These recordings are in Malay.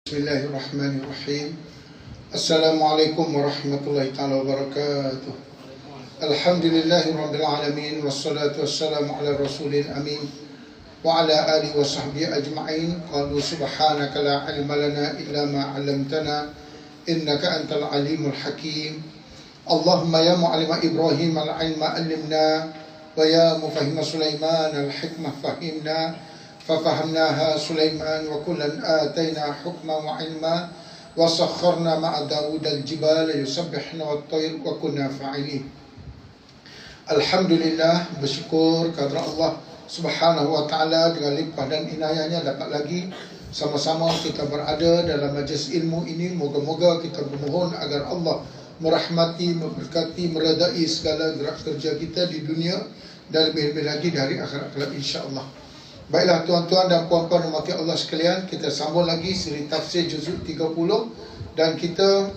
Bismillahirrahmanirrahim. Assalamualaikum warahmatullahi taala wabarakatuh. Alhamdulillahirabbil alamin wassalatu wassalamu ala rasulil amin wa ala alihi wa sahbihi ajma'in. Qalu subhanaka la ilma lana illa ma 'allamtana innaka antal alimul hakim. Allahumma ya mu'allima Ibrahim al-ilma 'allimna wa ya mufahhima Sulaiman al-hikmah fahimna. ففهمناها سليمان وكلا آتينا حكما وعلما وسخرنا مع داود الجبال يسبحن والطير وكنا فاعلين. Alhamdulillah, bersyukur kepada Allah Subhanahu wa taala dengan limpah dan inayahnya dapat lagi sama-sama kita berada dalam majlis ilmu ini. Moga-moga kita bermohon agar Allah merahmati, memberkati, meredai segala gerak kerja kita di dunia dan lebih-lebih lagi di hari akhirat kelak insya-Allah. Baiklah tuan-tuan dan puan-puan rahmati Allah sekalian, kita sambung lagi siri tafsir juzuk 30 dan kita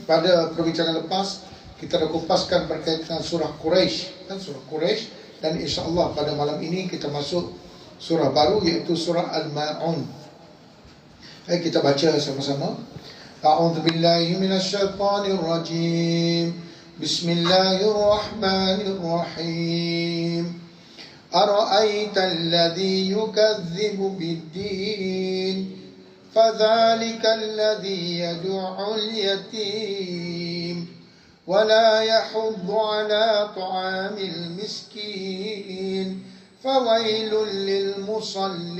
pada perbincangan lepas kita dah kupaskan berkaitan surah Quraisy, kan, surah Quraisy, dan insya-Allah pada malam ini kita masuk surah baru iaitu surah Al-Ma'un. Baik, kita baca sama-sama. A'udzubillahi minasyaitonir rajim. Bismillahirrahmanirrahim. أرأيت الذي يكذب بالدين فذلك الذي يدع اليتيم ولا يحض على طعام المسكين فويل للمصلين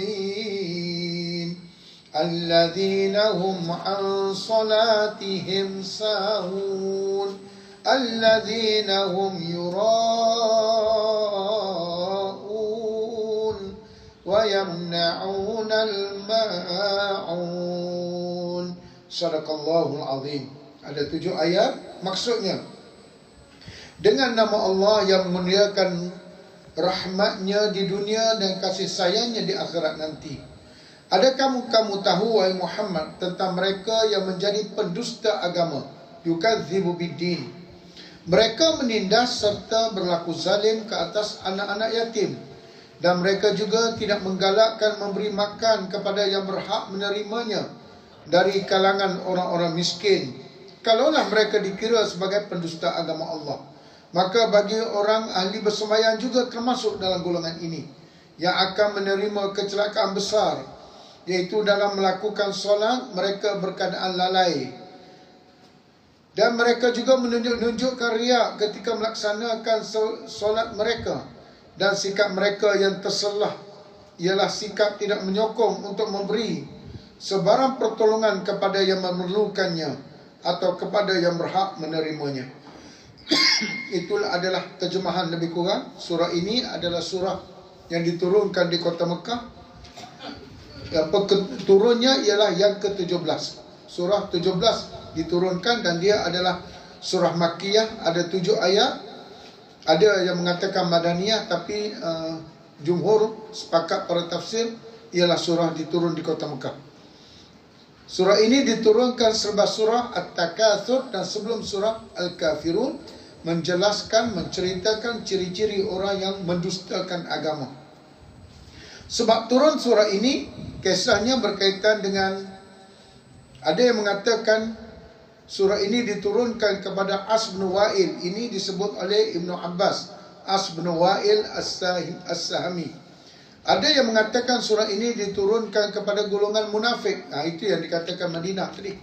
الذين هم عن صلاتهم ساهون الذين هم ويمنعون الماعون. Sadaqallahul azim. Ada 7 ayat. Maksudnya, dengan nama Allah yang memuliakan rahmatnya di dunia dan kasih sayangnya di akhirat nanti. Adakah kamu tahu wahai Muhammad tentang mereka yang menjadi pendusta agama? Yukadzibu biddin. Mereka menindas serta berlaku zalim ke atas anak-anak yatim. Dan mereka juga tidak menggalakkan memberi makan kepada yang berhak menerimanya dari kalangan orang-orang miskin. Kalaulah mereka dikira sebagai pendusta agama Allah, maka bagi orang ahli bersembahyang juga termasuk dalam golongan ini yang akan menerima kecelakaan besar, iaitu dalam melakukan solat mereka berkeadaan lalai. Dan mereka juga menunjukkan riak ketika melaksanakan solat mereka. Dan sikap mereka yang terselah ialah sikap tidak menyokong untuk memberi sebarang pertolongan kepada yang memerlukannya atau kepada yang berhak menerimanya. Itulah adalah terjemahan lebih kurang. Surah ini adalah surah yang diturunkan di kota Mekah. Turunnya ialah yang ke-17. Surah 17 diturunkan dan dia adalah surah Makkiyah, ada 7 ayat. Ada yang mengatakan Madaniyah, tapi jumhur sepakat para tafsir ialah surah diturun di kota Mekah. Surah ini diturunkan selepas surah At-Takatsur dan sebelum surah Al-Kafirun, menjelaskan, menceritakan ciri-ciri orang yang mendustakan agama. Sebab turun surah ini, kisahnya berkaitan dengan, ada yang mengatakan surah ini diturunkan kepada As bin Wa'il. Ini disebut oleh Ibnu Abbas, As bin Wa'il As-Sahmi. Ada yang mengatakan surah ini diturunkan kepada golongan munafik. Itu yang dikatakan Madinah tadi.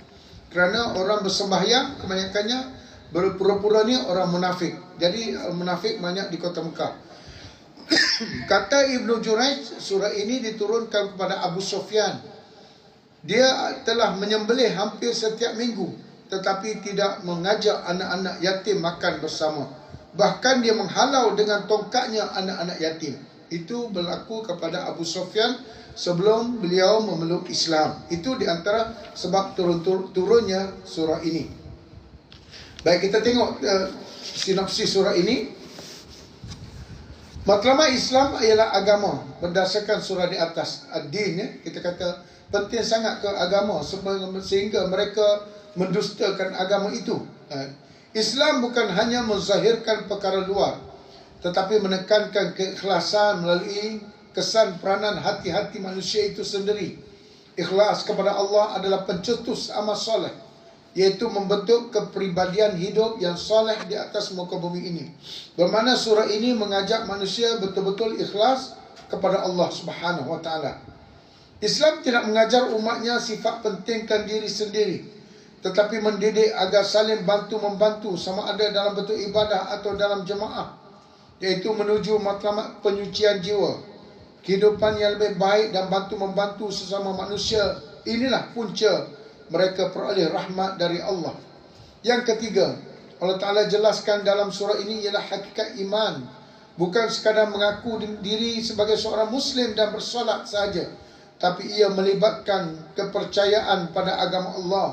Kerana orang bersembahyang kebanyakannya berpura-pura ni orang munafik. Jadi munafik banyak di kota Mekah. Kata Ibnu Jurayj, surah ini diturunkan kepada Abu Sufyan. Dia telah menyembelih hampir setiap minggu, tetapi tidak mengajak anak-anak yatim makan bersama. Bahkan dia menghalau dengan tongkatnya anak-anak yatim. Itu berlaku kepada Abu Sufyan sebelum beliau memeluk Islam. Itu di antara sebab turunnya surah ini. Baik, kita tengok sinopsis surah ini. Matlamat Islam ialah agama berdasarkan surah di atas. Ad-din, ya. Kita kata penting sangat ke agama sehingga mereka mendustakan agama itu. Islam bukan hanya menzahirkan perkara luar, tetapi menekankan keikhlasan melalui kesan peranan hati-hati manusia itu sendiri. Ikhlas kepada Allah adalah pencetus amal soleh, iaitu membentuk kepribadian hidup yang soleh di atas muka bumi ini. Bermakna surah ini mengajak manusia betul-betul ikhlas kepada Allah Subhanahu wa taala. Islam tidak mengajar umatnya sifat pentingkan diri sendiri, tetapi mendidik agar saling bantu-membantu, sama ada dalam bentuk ibadah atau dalam jemaah, iaitu menuju matlamat penyucian jiwa, kehidupan yang lebih baik dan bantu-membantu sesama manusia. Inilah punca mereka peroleh rahmat dari Allah. Yang ketiga, Allah Ta'ala jelaskan dalam surah ini ialah hakikat iman. Bukan sekadar mengaku diri sebagai seorang Muslim dan bersolat sahaja, tapi ia melibatkan kepercayaan pada agama Allah,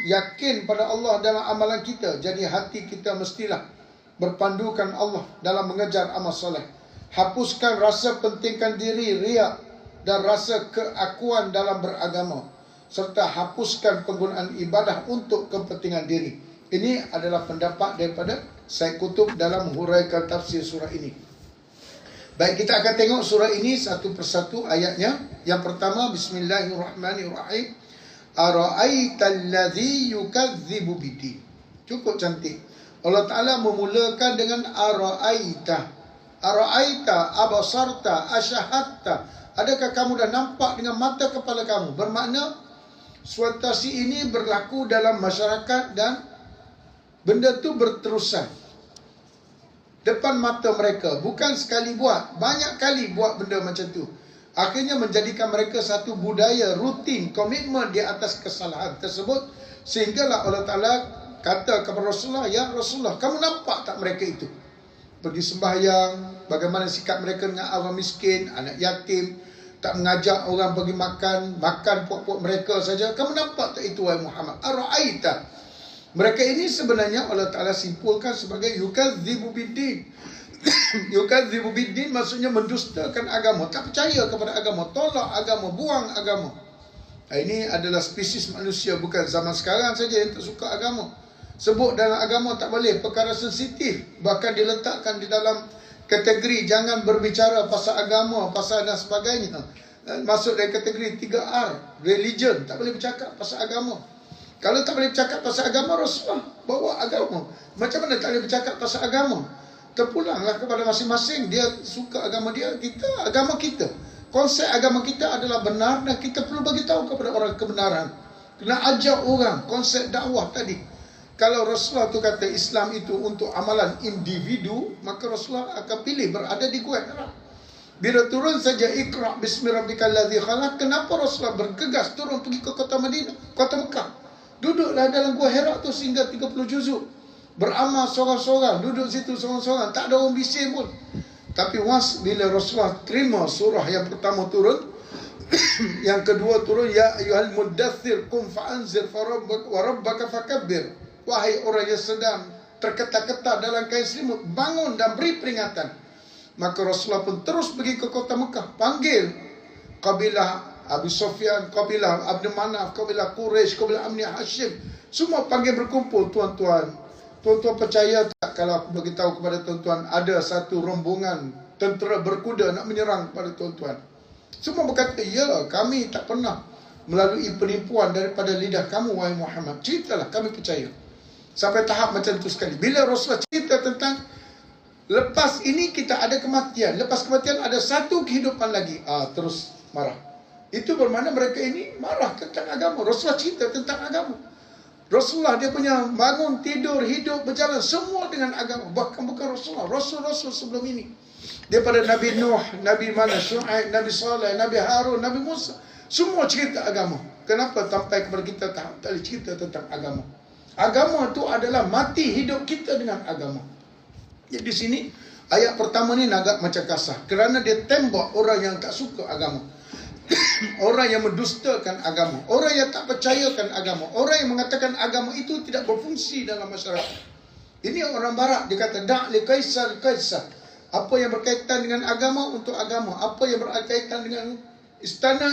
yakin pada Allah dalam amalan kita. Jadi hati kita mestilah berpandukan Allah dalam mengejar amal soleh. Hapuskan rasa pentingkan diri, riak dan rasa keakuan dalam beragama, serta hapuskan penggunaan ibadah untuk kepentingan diri. Ini adalah pendapat daripada Syekh Qutb dalam huraikan tafsir surah ini. Baik, kita akan tengok surah ini satu persatu ayatnya. Yang pertama, Bismillahirrahmanirrahim. Ara'aital ladzi yukadzibu biddin. Cukup cantik. Allah Ta'ala memulakan dengan ara'aita. Ara'aita, abasarta, asyahadta. Adakah kamu dah nampak dengan mata kepala kamu? Bermakna situasi ini berlaku dalam masyarakat dan benda tu berterusan depan mata mereka. Bukan sekali buat, banyak kali buat benda macam tu. Akhirnya menjadikan mereka satu budaya rutin, komitmen di atas kesalahan tersebut. Sehinggalah Allah Ta'ala kata kepada Rasulullah, ya Rasulullah, kamu nampak tak mereka itu pergi sembahyang, bagaimana sikap mereka dengan orang miskin, anak yatim, tak mengajak orang pergi makan puak-puak mereka saja. Kamu nampak tak itu, wahai Muhammad? Ara'aita. Mereka ini sebenarnya Allah Ta'ala simpulkan sebagai yukadzibu biddin. Yukadzibu biddin maksudnya mendustakan agama, tak percaya kepada agama, tolak agama, buang agama. Ini adalah spesies manusia, bukan zaman sekarang saja yang tak suka agama. Sebut dalam agama tak boleh, perkara sensitif. Bahkan diletakkan di dalam kategori jangan berbicara pasal agama, pasal dan sebagainya. Masuk dari kategori 3R, religion. Tak boleh bercakap pasal agama. Kalau tak boleh bercakap pasal agama, Rasulullah bawa agama. Macam mana tak boleh bercakap pasal agama? Terpulanglah kepada masing-masing. Dia suka agama dia, kita agama kita. Konsep agama kita adalah benar dan kita perlu bagi tahu kepada orang kebenaran. Kena ajar orang konsep dakwah tadi. Kalau Rasulullah tu kata Islam itu untuk amalan individu, maka Rasulullah akan pilih berada di Gua Hira. Bila turun saja Iqra' bismi rabbikal ladzi khalaq, kenapa Rasulullah bergegas turun pergi ke kota Madinah, kota Mekah? Duduklah dalam Gua Hira tu sehingga 30 juzuk. Beramal seorang-seorang, duduk situ seorang-seorang, tak ada orang bising pun. Tapi once bila Rasulullah terima surah yang pertama turun, yang kedua turun, ya ayyuhal muddaththir qum fa'anzir wa rabbaka fakabbir. Wahai orang yang sedang terketar-ketar dalam kain selimut, bangun dan beri peringatan. Maka Rasulullah pun terus pergi ke kota Mekah, panggil kabilah Abu Sufyan, kabilah Abdul Manaf, kabilah Quraisy, kabilah Amni Hashim. Semua panggil berkumpul. Tuan-tuan percaya tak kalau aku beritahu kepada tuan-tuan ada satu rombongan tentera berkuda nak menyerang kepada tuan-tuan? Semua berkata, ya, kami tak pernah melalui penipuan daripada lidah kamu, wahai Muhammad. Ceritalah, kami percaya. Sampai tahap macam tu sekali. Bila Rasulullah cerita tentang lepas ini kita ada kematian, lepas kematian ada satu kehidupan lagi, terus marah. Itu bermakna mereka ini marah tentang agama. Rasulullah cerita tentang agama. Rasulullah dia punya bangun, tidur, hidup, berjalan semua dengan agama. Bahkan bukan Rasulullah, Rasul-Rasul sebelum ini. Daripada Nabi Nuh, Nabi Syuaib, Nabi Saleh, Nabi Harun, Nabi Musa, semua cerita agama. Kenapa sampai kepada kita tak boleh cerita tentang agama? Agama itu adalah mati hidup kita dengan agama. Jadi di sini ayat pertama ni agak macam kasar, kerana dia tembak orang yang tak suka agama. Orang yang mendustakan agama, orang yang tak percayakan agama, orang yang mengatakan agama itu tidak berfungsi dalam masyarakat. Ini orang barat, dia kata da'li kaisar kaisar. Apa yang berkaitan dengan agama untuk agama, apa yang berkaitan dengan istana,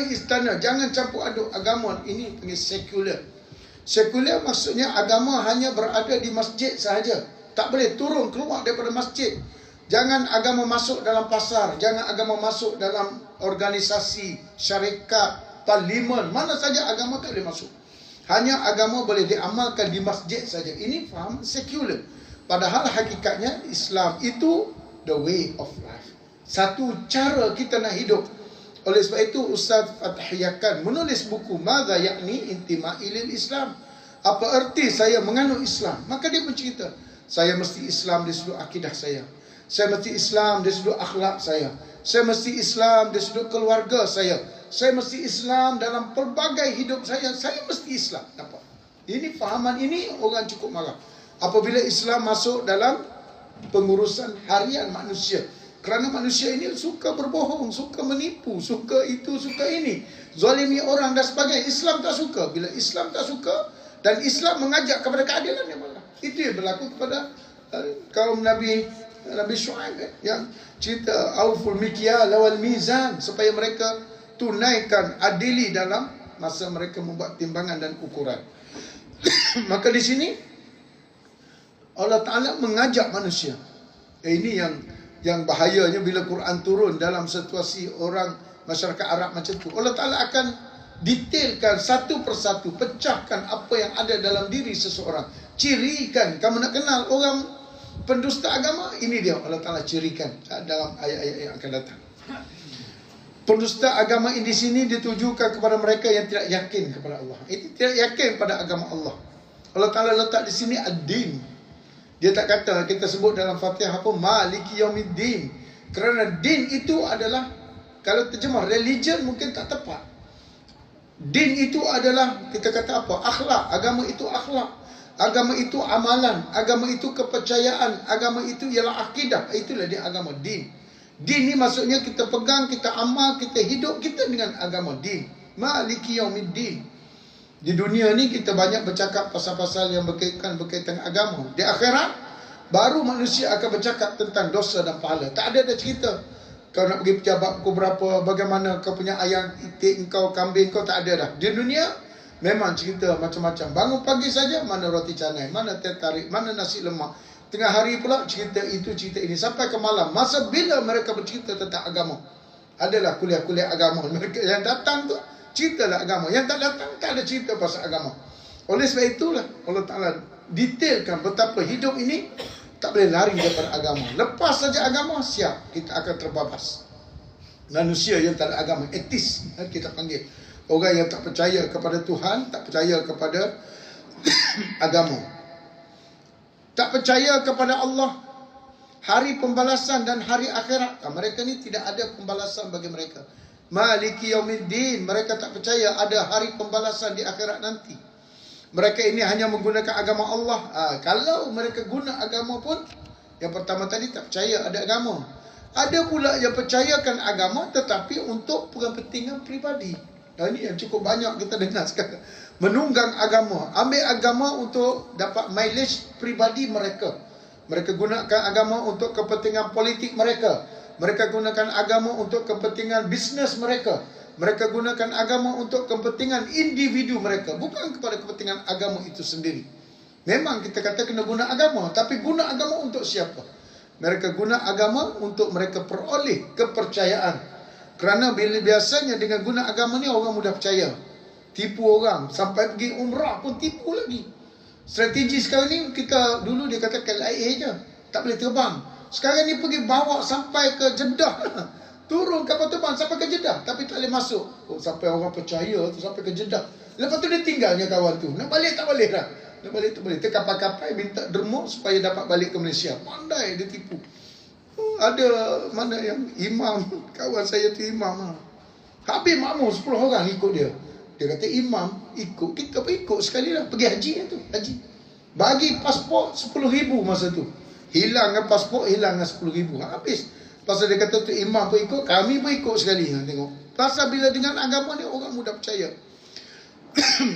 jangan campur aduk agama. Ini panggil sekular. Sekular maksudnya agama hanya berada di masjid sahaja, tak boleh turun keluar daripada masjid. Jangan agama masuk dalam pasar, jangan agama masuk dalam organisasi, syarikat, parlimen, mana saja agama tak boleh masuk. Hanya agama boleh diamalkan di masjid saja. Ini faham sekular. Padahal hakikatnya Islam itu the way of life. Satu cara kita nak hidup. Oleh sebab itu Ustaz Fathiyakan menulis buku Madza Yakni Intima'i lil Islam. Apa erti saya menganut Islam? Maka dia bercerita, saya mesti Islam dari sudut akidah saya. Saya mesti Islam dari sudut akhlak saya. Saya mesti Islam dari sudut keluarga saya. Saya mesti Islam dalam pelbagai hidup saya. Saya mesti Islam. Nampak? Ini fahaman ini orang cukup marah. Apabila Islam masuk dalam pengurusan harian manusia. Kerana manusia ini suka berbohong, suka menipu, suka itu, suka ini. Zalimi orang dan sebagainya. Islam tak suka. Bila Islam tak suka dan Islam mengajak kepada keadilan, yang malah. Itu yang berlaku kepada kaum Nabi Syuaib yang cerita Auful Mikyal wal Mizan, supaya mereka tunaikan adili dalam masa mereka membuat timbangan dan ukuran. Maka di sini Allah Ta'ala mengajak manusia. Ini yang bahayanya bila Quran turun dalam situasi orang masyarakat Arab macam tu. Allah Ta'ala akan detailkan satu persatu, pecahkan apa yang ada dalam diri seseorang. Cirikan, kamu nak kenal orang pendusta agama, ini dia Allah Ta'ala cirikan dalam ayat-ayat yang akan datang. Pendusta agama ini di sini ditujukan kepada mereka yang tidak yakin kepada Allah. Itu tidak yakin pada agama Allah. Allah Ta'ala letak di sini ad-din. Dia tak kata, kita sebut dalam Fatihah apa, Maliki Yaumiddin. Kerana din itu adalah, kalau terjemah religion mungkin tak tepat. Din itu adalah, kita kata apa, akhlak. Agama itu akhlak. Agama itu amalan. Agama itu kepercayaan. Agama itu ialah akidah. Itulah dia agama, din. Din ni maksudnya kita pegang, kita amal, kita hidup kita dengan agama, din. Maliki Yaumiddin. Di dunia ni kita banyak bercakap pasal-pasal yang berkaitan agama. Di akhirat baru manusia akan bercakap tentang dosa dan pahala. Tak ada cerita kau nak pergi pejabat pukul berapa, bagaimana kau punya ayam, itik engkau, kambing kau, tak ada dah. Di dunia memang cerita macam-macam. Bangun pagi saja, mana roti canai, mana teh tarik, mana nasi lemak. Tengah hari pula cerita itu, cerita ini, sampai ke malam. Masa bila mereka bercerita tentang agama, adalah kuliah-kuliah agama. Mereka yang datang tu ceritalah agama, yang tak datang tak ada cerita pasal agama. Oleh sebab itulah Allah Ta'ala detailkan betapa hidup ini tak boleh lari daripada agama. Lepas saja agama, siap, kita akan terbabas. Manusia yang tak ada agama, etis kita panggil. Orang yang tak percaya kepada Tuhan, tak percaya kepada agama, tak percaya kepada Allah, hari pembalasan dan hari akhirat. Mereka ni tidak ada pembalasan bagi mereka. Maliki Yaumiddin, mereka tak percaya ada hari pembalasan di akhirat nanti. Mereka ini hanya menggunakan agama Allah. Kalau mereka guna agama pun, yang pertama tadi tak percaya ada agama. Ada pula yang percayakan agama tetapi untuk kepentingan pribadi. Ini yang cukup banyak kita dengar sekarang. Menunggang agama, ambil agama untuk dapat mileage pribadi mereka. Mereka gunakan agama untuk kepentingan politik mereka. Mereka gunakan agama untuk kepentingan bisnes mereka. Mereka gunakan agama untuk kepentingan individu mereka, bukan kepada kepentingan agama itu sendiri. Memang kita kata kena guna agama, tapi guna agama untuk siapa? Mereka guna agama untuk mereka peroleh kepercayaan. Kerana biasanya dengan guna agama ni orang mudah percaya. Tipu orang, sampai pergi umrah pun tipu lagi. Strategi sekarang ni, kita dulu dia kata KLIA je, tak boleh terbang. Sekarang ni pergi bawa sampai ke Jeddah. Turun kapal terbang sampai ke Jeddah, tapi tak boleh masuk. Sampai orang percaya tu sampai ke Jeddah. Lepas tu dia tinggalnya kawan tu. Nak balik tak boleh dah. Nak balik tak boleh. Terkapal-kapal minta derma supaya dapat balik ke Malaysia. Pandai dia tipu. Ada mana yang imam, kawan saya tu imam. Habis makmur 10 orang ikut dia. Dia kata imam ikut, kita pun ikut sekali lah. Pergi haji tu, haji. Bagi pasport 10,000 masa tu. Hilangkan pasport, hilangkan 10,000. Habis. Pasal dia kata tu imam pun ikut, kami pun ikut sekali. Tengok. Pasal bila dengan agama ni orang mudah percaya.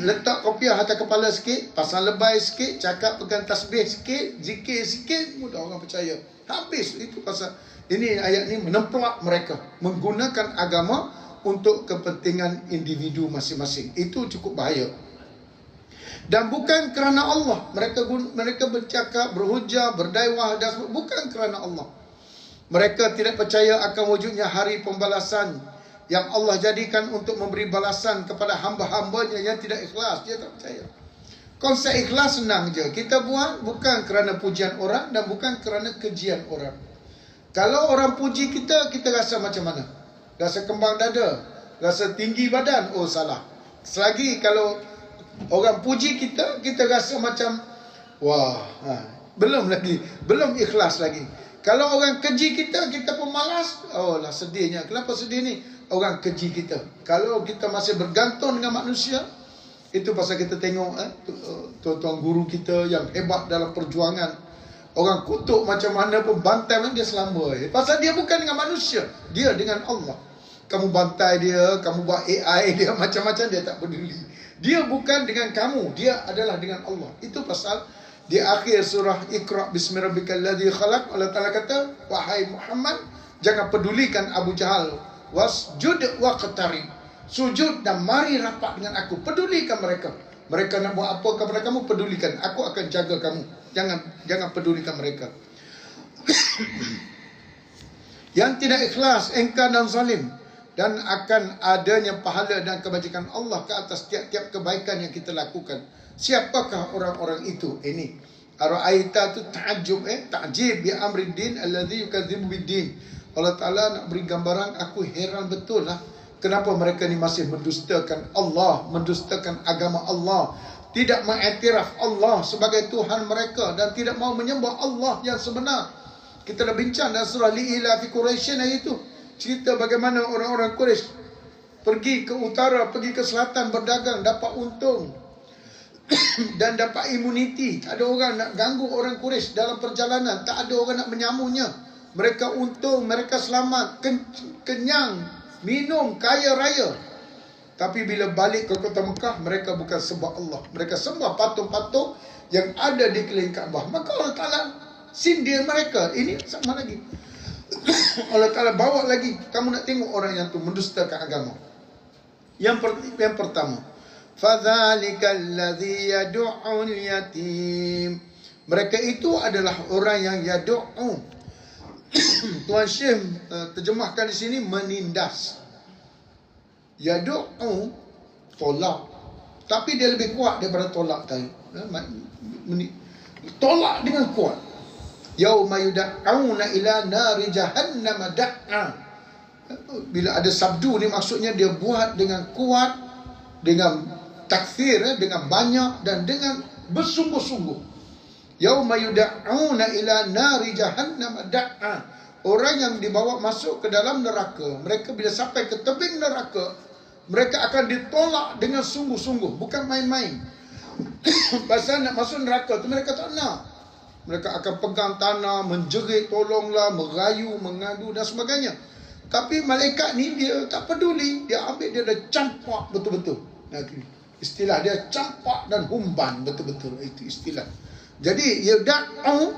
Letak kopiah atas kepala sikit, pasang lebay sikit, cakap pegang tasbih sikit, zikir sikit, mudah orang percaya. Habis. Itu pasal ini ayat ni menemplak mereka. Menggunakan agama untuk kepentingan individu masing-masing. Itu cukup bahaya. Dan bukan kerana Allah. Mereka bercakap, berhujah, berdakwah, bukan kerana Allah. Mereka tidak percaya akan wujudnya hari pembalasan yang Allah jadikan untuk memberi balasan kepada hamba-hambanya yang tidak ikhlas. Dia tak percaya. Konsep ikhlas senang je. Kita buat bukan kerana pujian orang dan bukan kerana kejian orang. Kalau orang puji kita, kita rasa macam mana? Rasa kembang dada, rasa tinggi badan, oh salah. Selagi kalau orang puji kita, kita rasa macam wah, belum lagi, belum ikhlas lagi. Kalau orang keji kita, kita pun malas. Oh lah sedihnya. Kenapa sedih ni? Orang keji kita. Kalau kita masih bergantung dengan manusia, itu pasal kita tengok tuan-tuan guru kita yang hebat dalam perjuangan. Orang kutuk macam mana pun, bantai dia selamba. Pasal dia bukan dengan manusia, dia dengan Allah. Kamu bantai dia, kamu buat AI dia, macam-macam, dia tak peduli. Dia bukan dengan kamu, dia adalah dengan Allah. Itu pasal di akhir surah Iqra bismi rabbikal ladzi khalaq, Allah Taala kata, wahai Muhammad, jangan pedulikan Abu Jahal, wasjud waqtarib, sujud dan mari rapat dengan aku. Pedulikan mereka. Mereka nak buat apa kepada kamu, pedulikan. Aku akan jaga kamu. Jangan pedulikan mereka. Yang tidak ikhlas, engkar dan zalim, dan akan adanya pahala dan kebajikan Allah ke atas tiap-tiap kebaikan yang kita lakukan. Siapakah orang-orang itu? Ini Ar-Ra'aita tu ta'ajub, ta'jib bi amri din alladhi yukadzibu bid-din. Allah Ta'ala nak beri gambaran, aku heran betul lah kenapa mereka ni masih mendustakan Allah, mendustakan agama Allah, tidak mengiktiraf Allah sebagai Tuhan mereka dan tidak mau menyembah Allah yang sebenar. Kita dah bincang dalam surah Li'ila fi Quraisyin hari itu, cerita bagaimana orang-orang Quraisy pergi ke utara, pergi ke selatan berdagang, dapat untung dan dapat imuniti. Tak ada orang nak ganggu orang Quraisy dalam perjalanan, tak ada orang nak menyamunya. Mereka untung, mereka selamat, kenyang, minum, kaya raya. Tapi bila balik ke kota Mekah, mereka bukan sembah Allah, mereka sembah patung-patung yang ada di keliling Kaabah. Maka Allah Ta'ala sindir mereka. Ini sama lagi. Allah Ta'ala bawa lagi. Kamu nak tengok orang yang tu mendustakan agama. Yang pertama, fadzalika allazi yad'ul yatim. Mereka itu adalah orang yang yad'u. Tuan Syekh terjemahkan di sini menindas. Yad'u tolak, tapi dia lebih kuat daripada tolak tadi. Tolak dengan kuat. Yauma yud'auna ila nari jahannam da'a. Bila ada sabdu ni maksudnya dia buat dengan kuat, dengan takfir, dengan banyak dan dengan bersungguh-sungguh. Yauma yud'auna ila nari jahannam da'a. Orang yang dibawa masuk ke dalam neraka, mereka bila sampai ke tebing neraka, mereka akan ditolak dengan sungguh-sungguh, bukan main-main. Pasal nak masuk neraka tu mereka tak nak. Mereka akan pegang tanah, menjerit tolonglah, merayu, mengadu dan sebagainya. Tapi malaikat ni dia tak peduli, dia ambil, dia dah campak betul-betul. Istilah dia campak dan humban betul-betul, itu istilah. Jadi dia da'u,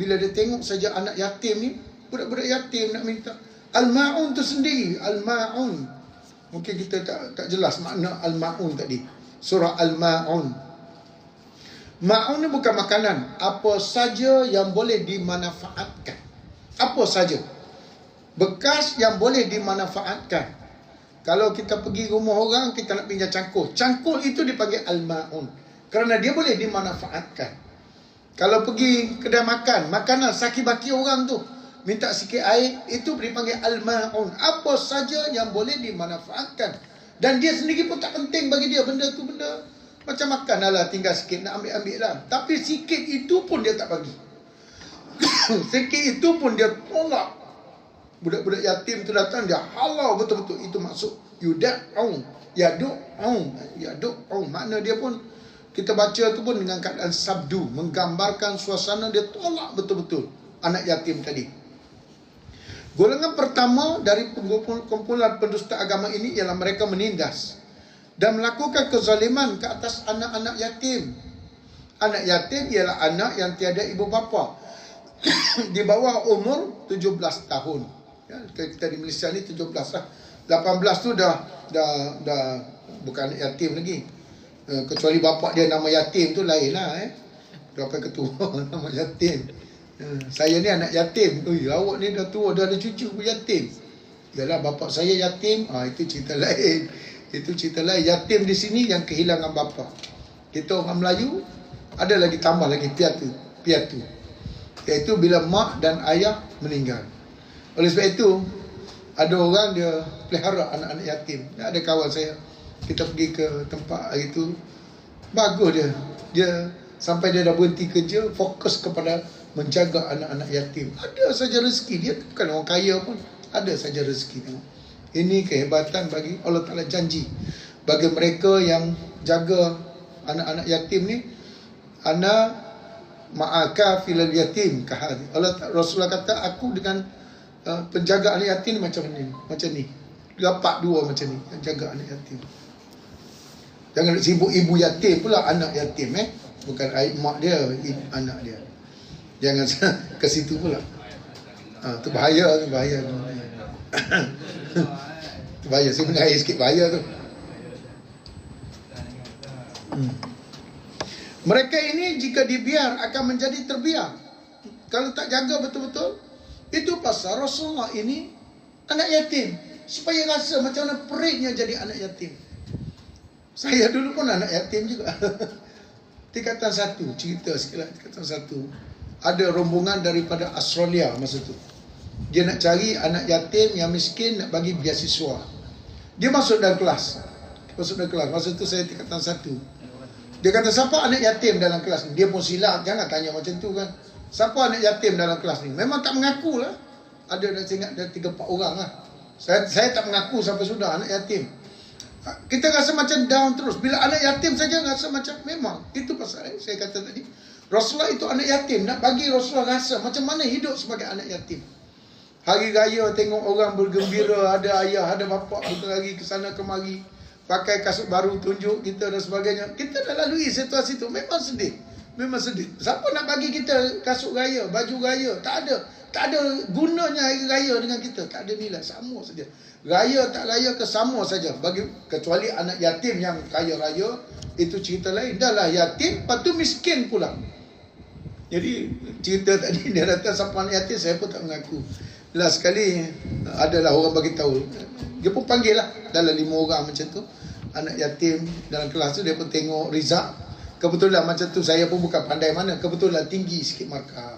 bila dia tengok saja anak yatim ni, budak-budak yatim nak minta al-ma'un tu sendiri, al-ma'un. Mungkin kita tak jelas makna al-ma'un tadi. Surah al-ma'un. Ma'un ni bukan makanan, apa saja yang boleh dimanfaatkan. Apa saja. Bekas yang boleh dimanfaatkan. Kalau kita pergi rumah orang, kita nak pinjam cangkul. Cangkul itu dipanggil al-ma'un, kerana dia boleh dimanfaatkan. Kalau pergi kedai makan, makanan saki-baki orang tu, minta sikit air, itu dipanggil al-ma'un. Apa saja yang boleh dimanfaatkan. Dan dia sendiri pun tak penting bagi dia. Benda tu benda macam makan lah, tinggal sikit, nak ambil-ambil lah. Tapi sikit itu pun dia tak bagi. Sikit itu pun dia tolak. Budak-budak yatim tu datang, dia halau betul-betul. Itu maksud yuda'u. Yadu'u. Makna dia pun, kita baca tu pun dengan keadaan sabdu, menggambarkan suasana dia tolak betul-betul anak yatim tadi. Golongan pertama dari kumpulan pendusta agama ini ialah mereka menindas dan melakukan kezaliman ke atas anak-anak yatim. Anak yatim ialah anak yang tiada ibu bapa di bawah umur 17 tahun. Ya, kita di Malaysia ni 17 lah. 18 tu dah bukan anak yatim lagi. Kecuali bapak dia nama yatim tu lain lah. Dapat ketua nama yatim. Saya ni anak yatim. Awak ni dah tua, dah ada cucu pun yatim. Yalah, bapa saya yatim. Itu cerita lain. Itu cerita lain. Yatim di sini yang kehilangan bapa. Kita orang Melayu ada lagi tambah lagi piatu. Iaitu bila mak dan ayah meninggal. Oleh sebab itu ada orang dia pelihara anak-anak yatim. Ada kawan saya, kita pergi ke tempat hari itu, bagus dia sampai dia dah berhenti kerja, fokus kepada menjaga anak-anak yatim. Ada saja rezeki. Dia bukan orang kaya pun, ada saja rezeki. Ini kehebatan bagi Allah Ta'ala janji bagi mereka yang jaga anak-anak yatim ni. Ana ma'aka filal yatim kahadi. Rasulullah kata, aku dengan penjaga anak yatim macam ni. Dapat dua macam ni, jaga anak yatim. Jangan sibuk ibu yatim pula anak yatim. Bukan mak dia, anak dia. Jangan ke situ pula. Tu bahaya. Tu bahaya. Saya mengair sikit bahaya tu. Mereka ini jika dibiar akan menjadi terbiar. Kalau tak jaga betul-betul. Itu pasal Rasulullah ini anak yatim, supaya rasa macam mana peritnya jadi anak yatim. Saya dulu pun anak yatim juga. Tingkatan 1, cerita sikit lah. Tingkatan 1, ada rombongan daripada Australia masa tu. Dia nak cari anak yatim yang miskin, nak bagi beasiswa. Dia masuk dalam kelas. Masa tu saya tingkatan 1. Dia kata, siapa anak yatim dalam kelas ni? Dia pun silap, jangan tanya macam tu kan. Siapa anak yatim dalam kelas ni? Memang tak mengaku lah. Ada, saya ingat ada 3-4 orang lah. Saya tak mengaku sampai sudah anak yatim. Kita rasa macam down terus. Bila anak yatim saja rasa macam, memang. Itu pasal saya kata tadi, Rasulullah itu anak yatim. Nak bagi Rasulullah rasa macam mana hidup sebagai anak yatim. Hari raya tengok orang bergembira, ada ayah, ada bapa berlari ke sana kemari, pakai kasut baru tunjuk kita dan sebagainya. Kita dah lalui situasi itu. Memang sedih. Siapa nak bagi kita kasut raya, baju raya? Tak ada gunanya hari raya dengan kita. Tak ada nilai. Sama saja. Raya tak raya ke sama saja. Kecuali anak yatim yang kaya raya, itu cerita lain. Dah lah yatim, lepas tu miskin pula. Jadi cerita tadi dia kata siapa anak yatim, saya pun tak mengaku. Last sekali adalah orang bagi tahu. Dia pun panggil lah dalam 5 orang macam tu, anak yatim dalam kelas tu. Dia pun tengok result. Kebetulan macam tu, saya pun bukan pandai mana, kebetulan tinggi sikit markah.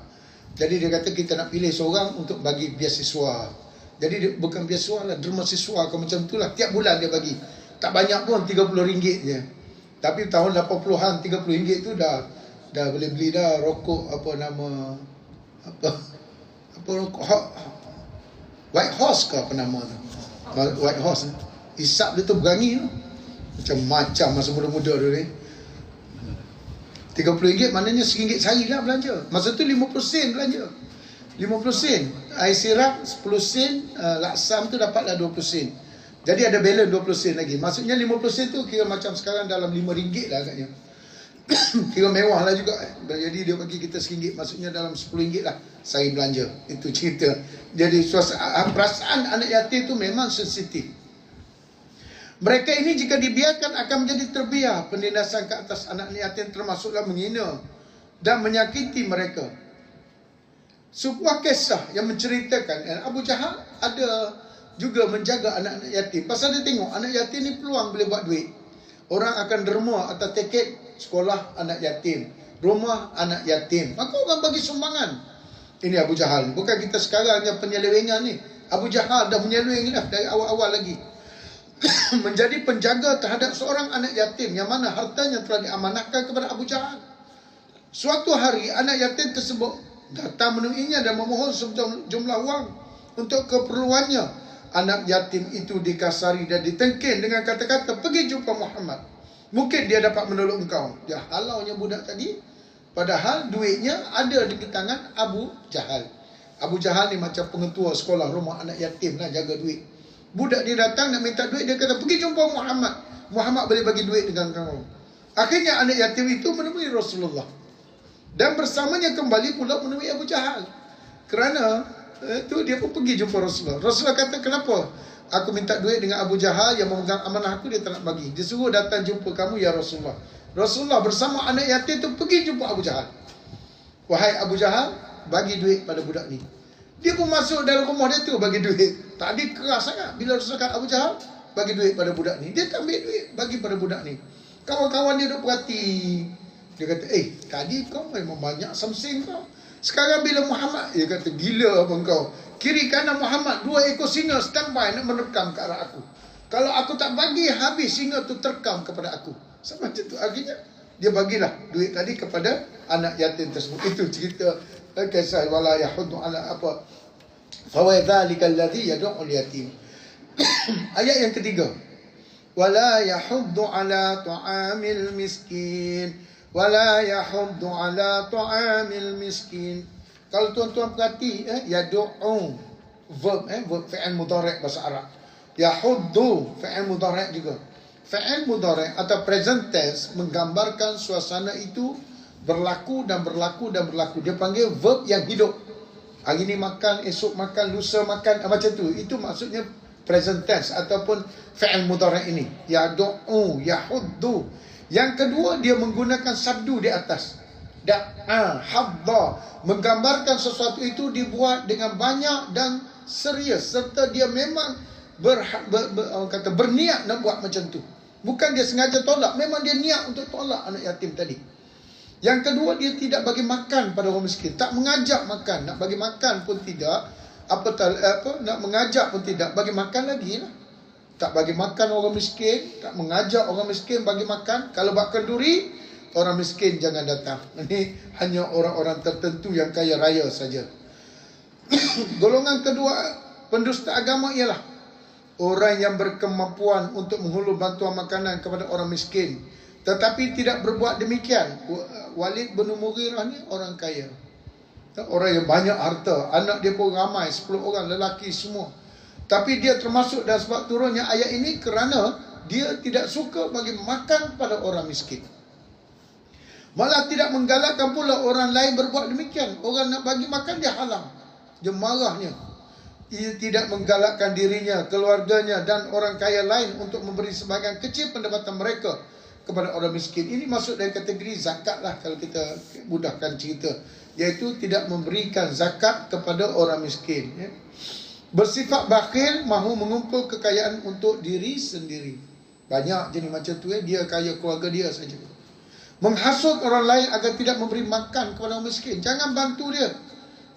Jadi dia kata kita nak pilih seorang untuk bagi beasiswa. Jadi dia, bukan beasiswa lah, derma siswa ke macam tu lah. Tiap bulan dia bagi. Tak banyak pun, RM30 je. Tapi tahun 80-an RM30 tu dah boleh beli dah rokok rokok White Horse ke apa nama tu. White Horse. Isap dia tu berani tu. Macam-macam masa muda-muda tu ni. RM30 maknanya RM1 sehari lah belanja. Masa tu 50 sen belanja. 50 sen. Air sirap 10 sen, laksam tu dapatlah 20 sen. Jadi ada balance 20 sen lagi. Maksudnya 50 sen tu kira macam sekarang dalam RM5 lah agaknya. Kira mewah lah juga. Jadi dia bagi kita RM1. Maksudnya dalam RM10 lah sehari belanja. Itu cerita. Jadi perasaan anak yatim tu memang sensitif. Mereka ini jika dibiarkan akan menjadi terbiar. Penindasan ke atas anak yatim termasuklah menghina dan menyakiti mereka. Sebuah kisah yang menceritakan Abu Jahal ada juga menjaga anak-anak yatim. Pasal dia tengok anak yatim ni peluang boleh buat duit. Orang akan derma atau tiket sekolah anak yatim, rumah anak yatim. Maka orang bagi sumbangan. Ini Abu Jahal. Bukan kita sekarang yang penyelewengan ni. Abu Jahal dah menyeleweng dah dari awal-awal lagi. Menjadi penjaga terhadap seorang anak yatim yang mana hartanya telah diamanahkan kepada Abu Jahal. Suatu hari anak yatim tersebut datang menemuinya dan memohon sejumlah wang untuk keperluannya. Anak yatim itu dikasari dan ditengking dengan kata-kata, pergi jumpa Muhammad, mungkin dia dapat menolong engkau. Dia halaunya budak tadi, padahal duitnya ada di tangan Abu Jahal. Abu Jahal ni macam pengetua sekolah rumah anak yatim lah, jaga duit. Budak dia datang nak minta duit, dia kata pergi jumpa Muhammad, Muhammad boleh bagi duit dengan kau. Akhirnya anak yatim itu menemui Rasulullah dan bersamanya kembali pula menemui Abu Jahal. Kerana itu dia pun pergi jumpa Rasulullah. Rasulullah kata, kenapa aku minta duit dengan Abu Jahal yang memegang amanah aku, dia tak nak bagi. Dia suruh datang jumpa kamu ya Rasulullah. Rasulullah bersama anak yatim itu pergi jumpa Abu Jahal. Wahai Abu Jahal, bagi duit pada budak ni. Dia pun masuk dalam rumah dia tu bagi duit. Tadi keras sangat. Bila Rasulullah Abu Jahal bagi duit pada budak ni, dia tak ambil duit bagi pada budak ni. Kawan-kawan dia duk perhati. Dia kata, tadi kau memang banyak something kau. Sekarang bila Muhammad, dia kata, gila apa kau. Kiri kanan Muhammad, 2 ekor singa standby nak menerkam ke arah aku. Kalau aku tak bagi, habis singa tu terkam kepada aku. Sama macam tu. Akhirnya dia bagilah duit tadi kepada anak yatim tersebut. Itu cerita kisah wala yahuddu ala apa. Fa wa dzalikal ladzi yad'ul yatim. Ayat yang ketiga. Wala yahuddu ala ta'amil miskin. Wala yahuddu ala ta'amil miskin. Kalau tuan-tuan perhati, yad'u verb fi'il mudhari' bahasa Arab. Yahuddu fi'il mudhari' juga. Fi'il mudhari' atau present tense menggambarkan suasana itu berlaku dan berlaku dan berlaku. Dia panggil verb yang hidup. Hari ni makan, esok makan, lusa makan, macam tu. Itu maksudnya present tense ataupun fi'il mudhari' ini. Yad'u, yahuddu. Yang kedua, dia menggunakan sabdu di atas. Da'a, hadda. Menggambarkan sesuatu itu dibuat dengan banyak dan serius. Serta dia memang berniat nak buat macam tu. Bukan dia sengaja tolak. Memang dia niat untuk tolak anak yatim tadi. Yang kedua, dia tidak bagi makan pada orang miskin. Tak mengajak makan. Nak bagi makan pun tidak. Nak mengajak pun tidak. Bagi makan lagi lah. Tak bagi makan orang miskin, tak mengajak orang miskin bagi makan. Kalau buat kenduri, orang miskin jangan datang. Ini hanya orang-orang tertentu yang kaya raya saja. Golongan kedua pendusta agama ialah orang yang berkemampuan untuk menghulur bantuan makanan kepada orang miskin, tetapi tidak berbuat demikian. Walid bin Mughirah ni orang kaya, orang yang banyak harta, anak dia pun ramai, 10 orang, lelaki semua. Tapi dia termasuk dalam sebab turunnya ayat ini kerana dia tidak suka bagi makan pada orang miskin. Malah tidak menggalakkan pula orang lain berbuat demikian. Orang nak bagi makan dia halang. Dia marahnya. Ia tidak menggalakkan dirinya, keluarganya dan orang kaya lain untuk memberi sebahagian kecil pendapatan mereka kepada orang miskin. Ini masuk dalam kategori zakat lah kalau kita mudahkan cerita. Iaitu tidak memberikan zakat kepada orang miskin. Bersifat bakhil, mahu mengumpul kekayaan untuk diri sendiri. Banyak jenis macam tu, dia kaya keluarga dia saja. Menghasut orang lain agar tidak memberi makan kepada orang miskin. Jangan bantu dia.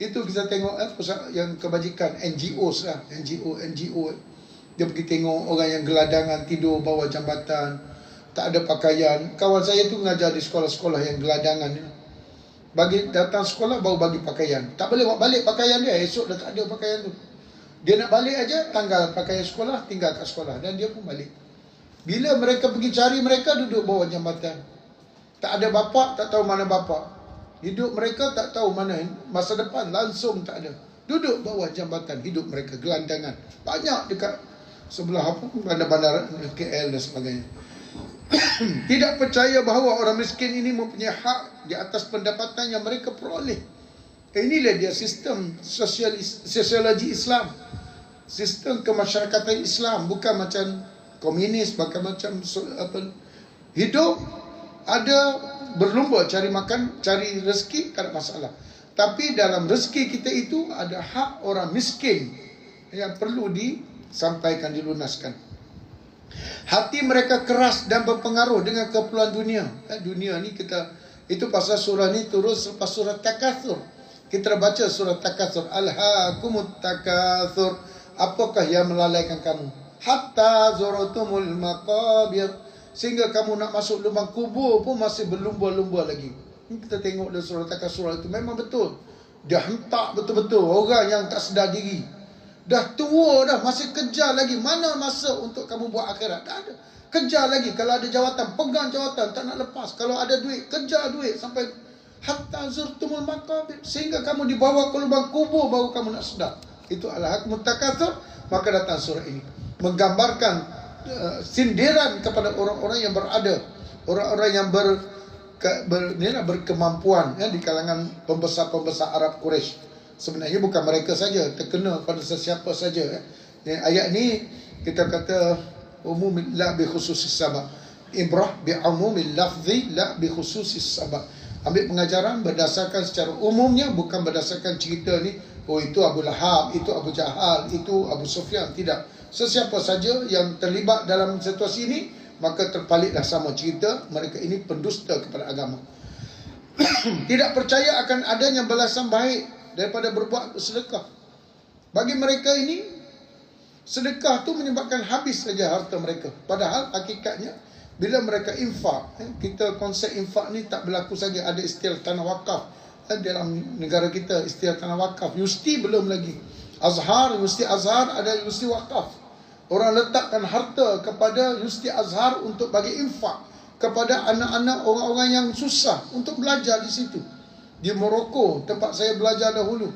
Itu kita tengok yang kebajikan NGOs lah. NGO. Dia pergi tengok orang yang geladangan tidur bawah jambatan, tak ada pakaian. Kawan saya tu mengajar di sekolah-sekolah yang geladangan. Bagi datang sekolah baru bagi pakaian. Tak boleh bawa balik pakaian dia. Esok dah tak ada pakaian tu. Dia nak balik aja, tanggal pakaian sekolah, tinggal kat sekolah. Dan dia pun balik. Bila mereka pergi cari, mereka duduk bawah jambatan. Tak ada bapa, tak tahu mana bapa. Hidup mereka tak tahu mana masa depan, langsung tak ada. Duduk bawah jambatan, hidup mereka gelandangan. Banyak dekat sebelah bandar-bandar KL dan sebagainya. Tidak percaya bahawa orang miskin ini mempunyai hak di atas pendapatan yang mereka peroleh. Inilah dia sistem sosiologi Islam. Sistem kemasyarakatan Islam. Bukan macam komunis, bukan macam hidup ada berlumba cari makan, cari rezeki, tak ada masalah. Tapi dalam rezeki kita itu ada hak orang miskin yang perlu disampaikan, dilunaskan. Hati mereka keras dan berpengaruh dengan keperluan dunia. Dunia ni itu pasal surah ni turun selepas surah Takatsur. Kita baca surah Takatsur. Alhaakumut takatsur. Apakah yang melalaikan kamu? Hatta zuratumul maqabir. Sehingga kamu nak masuk lubang kubur pun masih berlumba-lumba lagi. Kita tengok dalam surah Takatsur itu memang betul. Dia hentak betul-betul orang yang tak sedar diri. Dah tua dah, masih kejar lagi. Mana masa untuk kamu buat akhirat? Tak ada. Kejar lagi. Kalau ada jawatan, pegang jawatan, tak nak lepas. Kalau ada duit, kejar duit sampai hatta zurtumul maqabir, sehingga kamu dibawa ke lubang kubur baru kamu nak sedar. Itu alhaakumut takatsur. Maka datang surah ini menggambarkan sindiran kepada orang-orang yang berada, orang-orang yang berkemampuan di kalangan pembesar-pembesar Arab Quraisy. Sebenarnya bukan mereka saja, terkena pada sesiapa saja. Ayat ni kita kata umum la bi khususis sabab. Ibrah bi umumil lafzi la bi khususis sabab. Ambil pengajaran berdasarkan secara umumnya, bukan berdasarkan cerita ni oh itu Abu Lahab, itu Abu Jahal, itu Abu Sufyan. Tidak. Sesiapa saja yang terlibat dalam situasi ini, maka terpaliklah sama cerita, mereka ini pendusta kepada agama. Tidak percaya akan adanya balasan baik daripada berbuat sedekah. Bagi mereka ini, sedekah tu menyebabkan habis saja harta mereka. Padahal hakikatnya bila mereka infak, kita konsep infak ni tak berlaku saja ada istilah tanah wakaf. Dalam negara kita istilah tanah wakaf, universiti belum lagi. Universiti Azhar ada universiti wakaf. Orang letakkan harta kepada universiti Azhar untuk bagi infak kepada anak-anak orang-orang yang susah untuk belajar di situ. Di Morocco, tempat saya belajar dahulu,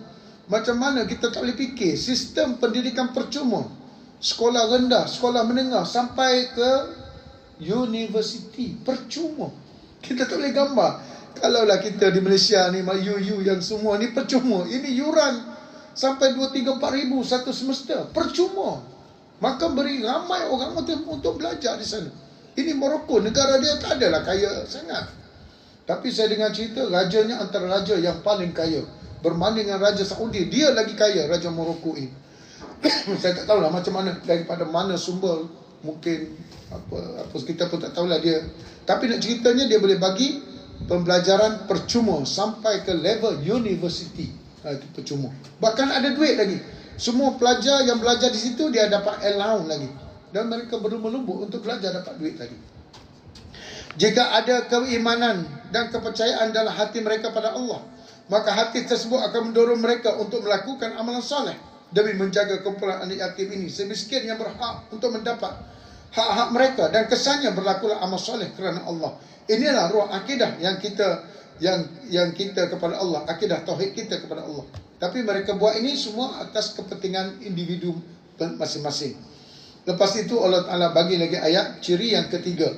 macam mana kita tak boleh fikir sistem pendidikan percuma, sekolah rendah, sekolah menengah sampai ke universiti percuma. Kita tak boleh gambar. Kalaulah kita di Malaysia ni, you yang semua ni percuma. Ini yuran sampai 2, 3, 4 ribu satu semester, percuma. Maka beri ramai orang untuk belajar di sana. Ini Morocco, negara dia tak adalah kaya sangat. Tapi saya dengar cerita, rajanya antara raja yang paling kaya. Berbanding dengan Raja Saudi, dia lagi kaya, Raja Morocco ini. Saya tak tahulah macam mana, daripada mana sumber. Mungkin apa kita pun tak tahulah dia. Tapi nak ceritanya, dia boleh bagi pembelajaran percuma sampai ke level university. Itu percuma. Bahkan ada duit lagi. Semua pelajar yang belajar di situ, dia dapat allowance lagi. Dan mereka berlumba-lumba untuk belajar dapat duit lagi. Jika ada keimanan dan kepercayaan dalam hati mereka pada Allah, maka hati tersebut akan mendorong mereka untuk melakukan amalan soleh demi menjaga kumpulan anak yatim ini semiskin yang berhak untuk mendapat hak-hak mereka, dan kesannya berlakulah amal soleh kerana Allah. Inilah ruh akidah yang kita kepada Allah, akidah tauhid kita kepada Allah. Tapi mereka buat ini semua atas kepentingan individu masing-masing. Lepas itu Allah Ta'ala bagi lagi ayat ciri yang ketiga.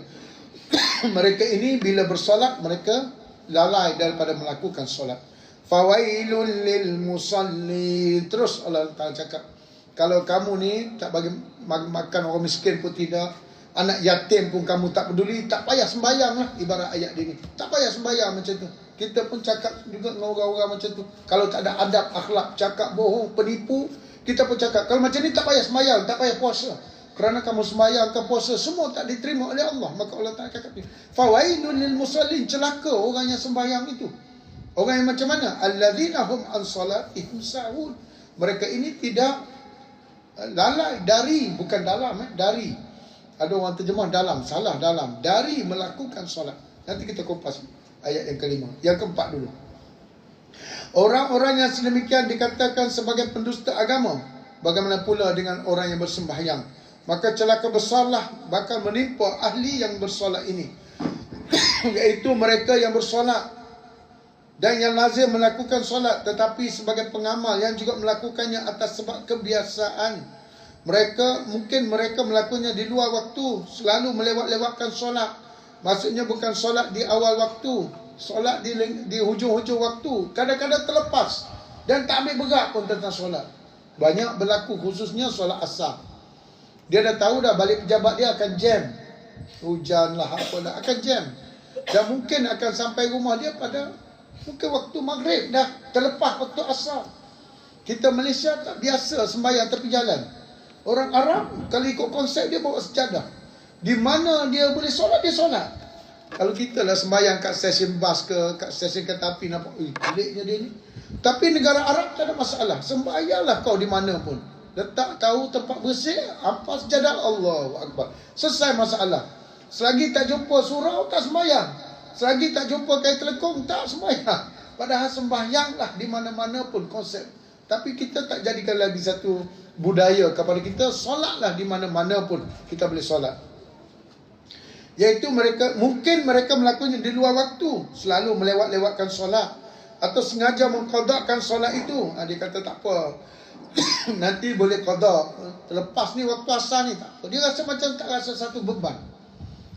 Mereka ini bila bersolat, mereka lalai daripada melakukan solat. Fawailul lil musallin. Terus Allah Ta'ala cakap, kalau kamu ni tak bagi makan orang miskin pun tidak, anak yatim pun kamu tak peduli, tak payah sembahyang lah. Ibarat ayat dia ni, tak payah sembahyang macam tu. Kita pun cakap juga dengan orang-orang macam tu. Kalau tak ada adab, akhlak, cakap bohong, penipu, kita pun cakap, kalau macam ni tak payah sembahyang, tak payah puasa. Kerana kamu sembahyang ke puasa, semua tak diterima oleh Allah. Maka Allah Ta'ala cakap ni, fawailun lil musallin, celaka orang yang sembahyang itu. Orang yang macam mana? Alladzina hum an salatihim sahun. Mereka ini tidak lalai dari, bukan dalam, dari. Ada orang terjemah dalam, salah dalam. Dari melakukan solat. Nanti kita kupas ayat yang kelima. Yang keempat dulu. Orang-orang yang sedemikian dikatakan sebagai pendusta agama. Bagaimana pula dengan orang yang bersembahyang? Maka celaka besarlah bakal menimpa ahli yang bersolat ini. Iaitu mereka yang bersolat dan yang lazim melakukan solat, tetapi sebagai pengamal yang juga melakukannya atas sebab kebiasaan. Mungkin mereka melakukannya di luar waktu, selalu melewat-lewatkan solat. Maksudnya bukan solat di awal waktu, solat di hujung-hujung waktu. Kadang-kadang terlepas dan tak ambil berat pun tentang solat. Banyak berlaku, khususnya solat asar. Dia dah tahu dah balik pejabat dia akan jam. Hujan lah apalah, akan jam. Dan mungkin akan sampai rumah dia pada mungkin waktu maghrib dah, terlepas waktu asar. Kita Malaysia tak biasa sembahyang tepi jalan. Orang Arab kalau ikut konsep dia bawa sejadah. Di mana dia boleh solat, dia solat. Kalau kita lah sembahyang kat stesen bas ke, kat stesen kereta api, nampak, peliknya dia ni. Tapi negara Arab tak ada masalah. Sembahyanglah kau di mana pun. Letak tahu tempat bersih, apa sejadah, Allahu Akbar. Selesai masalah. Selagi tak jumpa surau, tak sembahyang. Selagi tak jumpa kain telekong, tak sembahyang. Padahal sembahyanglah di mana-mana pun konsep. Tapi kita tak jadikan lagi satu budaya kepada kita, solatlah di mana-mana pun kita boleh solat. Iaitu mungkin mereka melakukannya di luar waktu, selalu melewat-lewatkan solat, atau sengaja mengqadakkan solat itu. Dia kata tak apa, nanti boleh qada, terlepas ni waktu asar ni tak apa. Dia rasa macam tak rasa satu beban,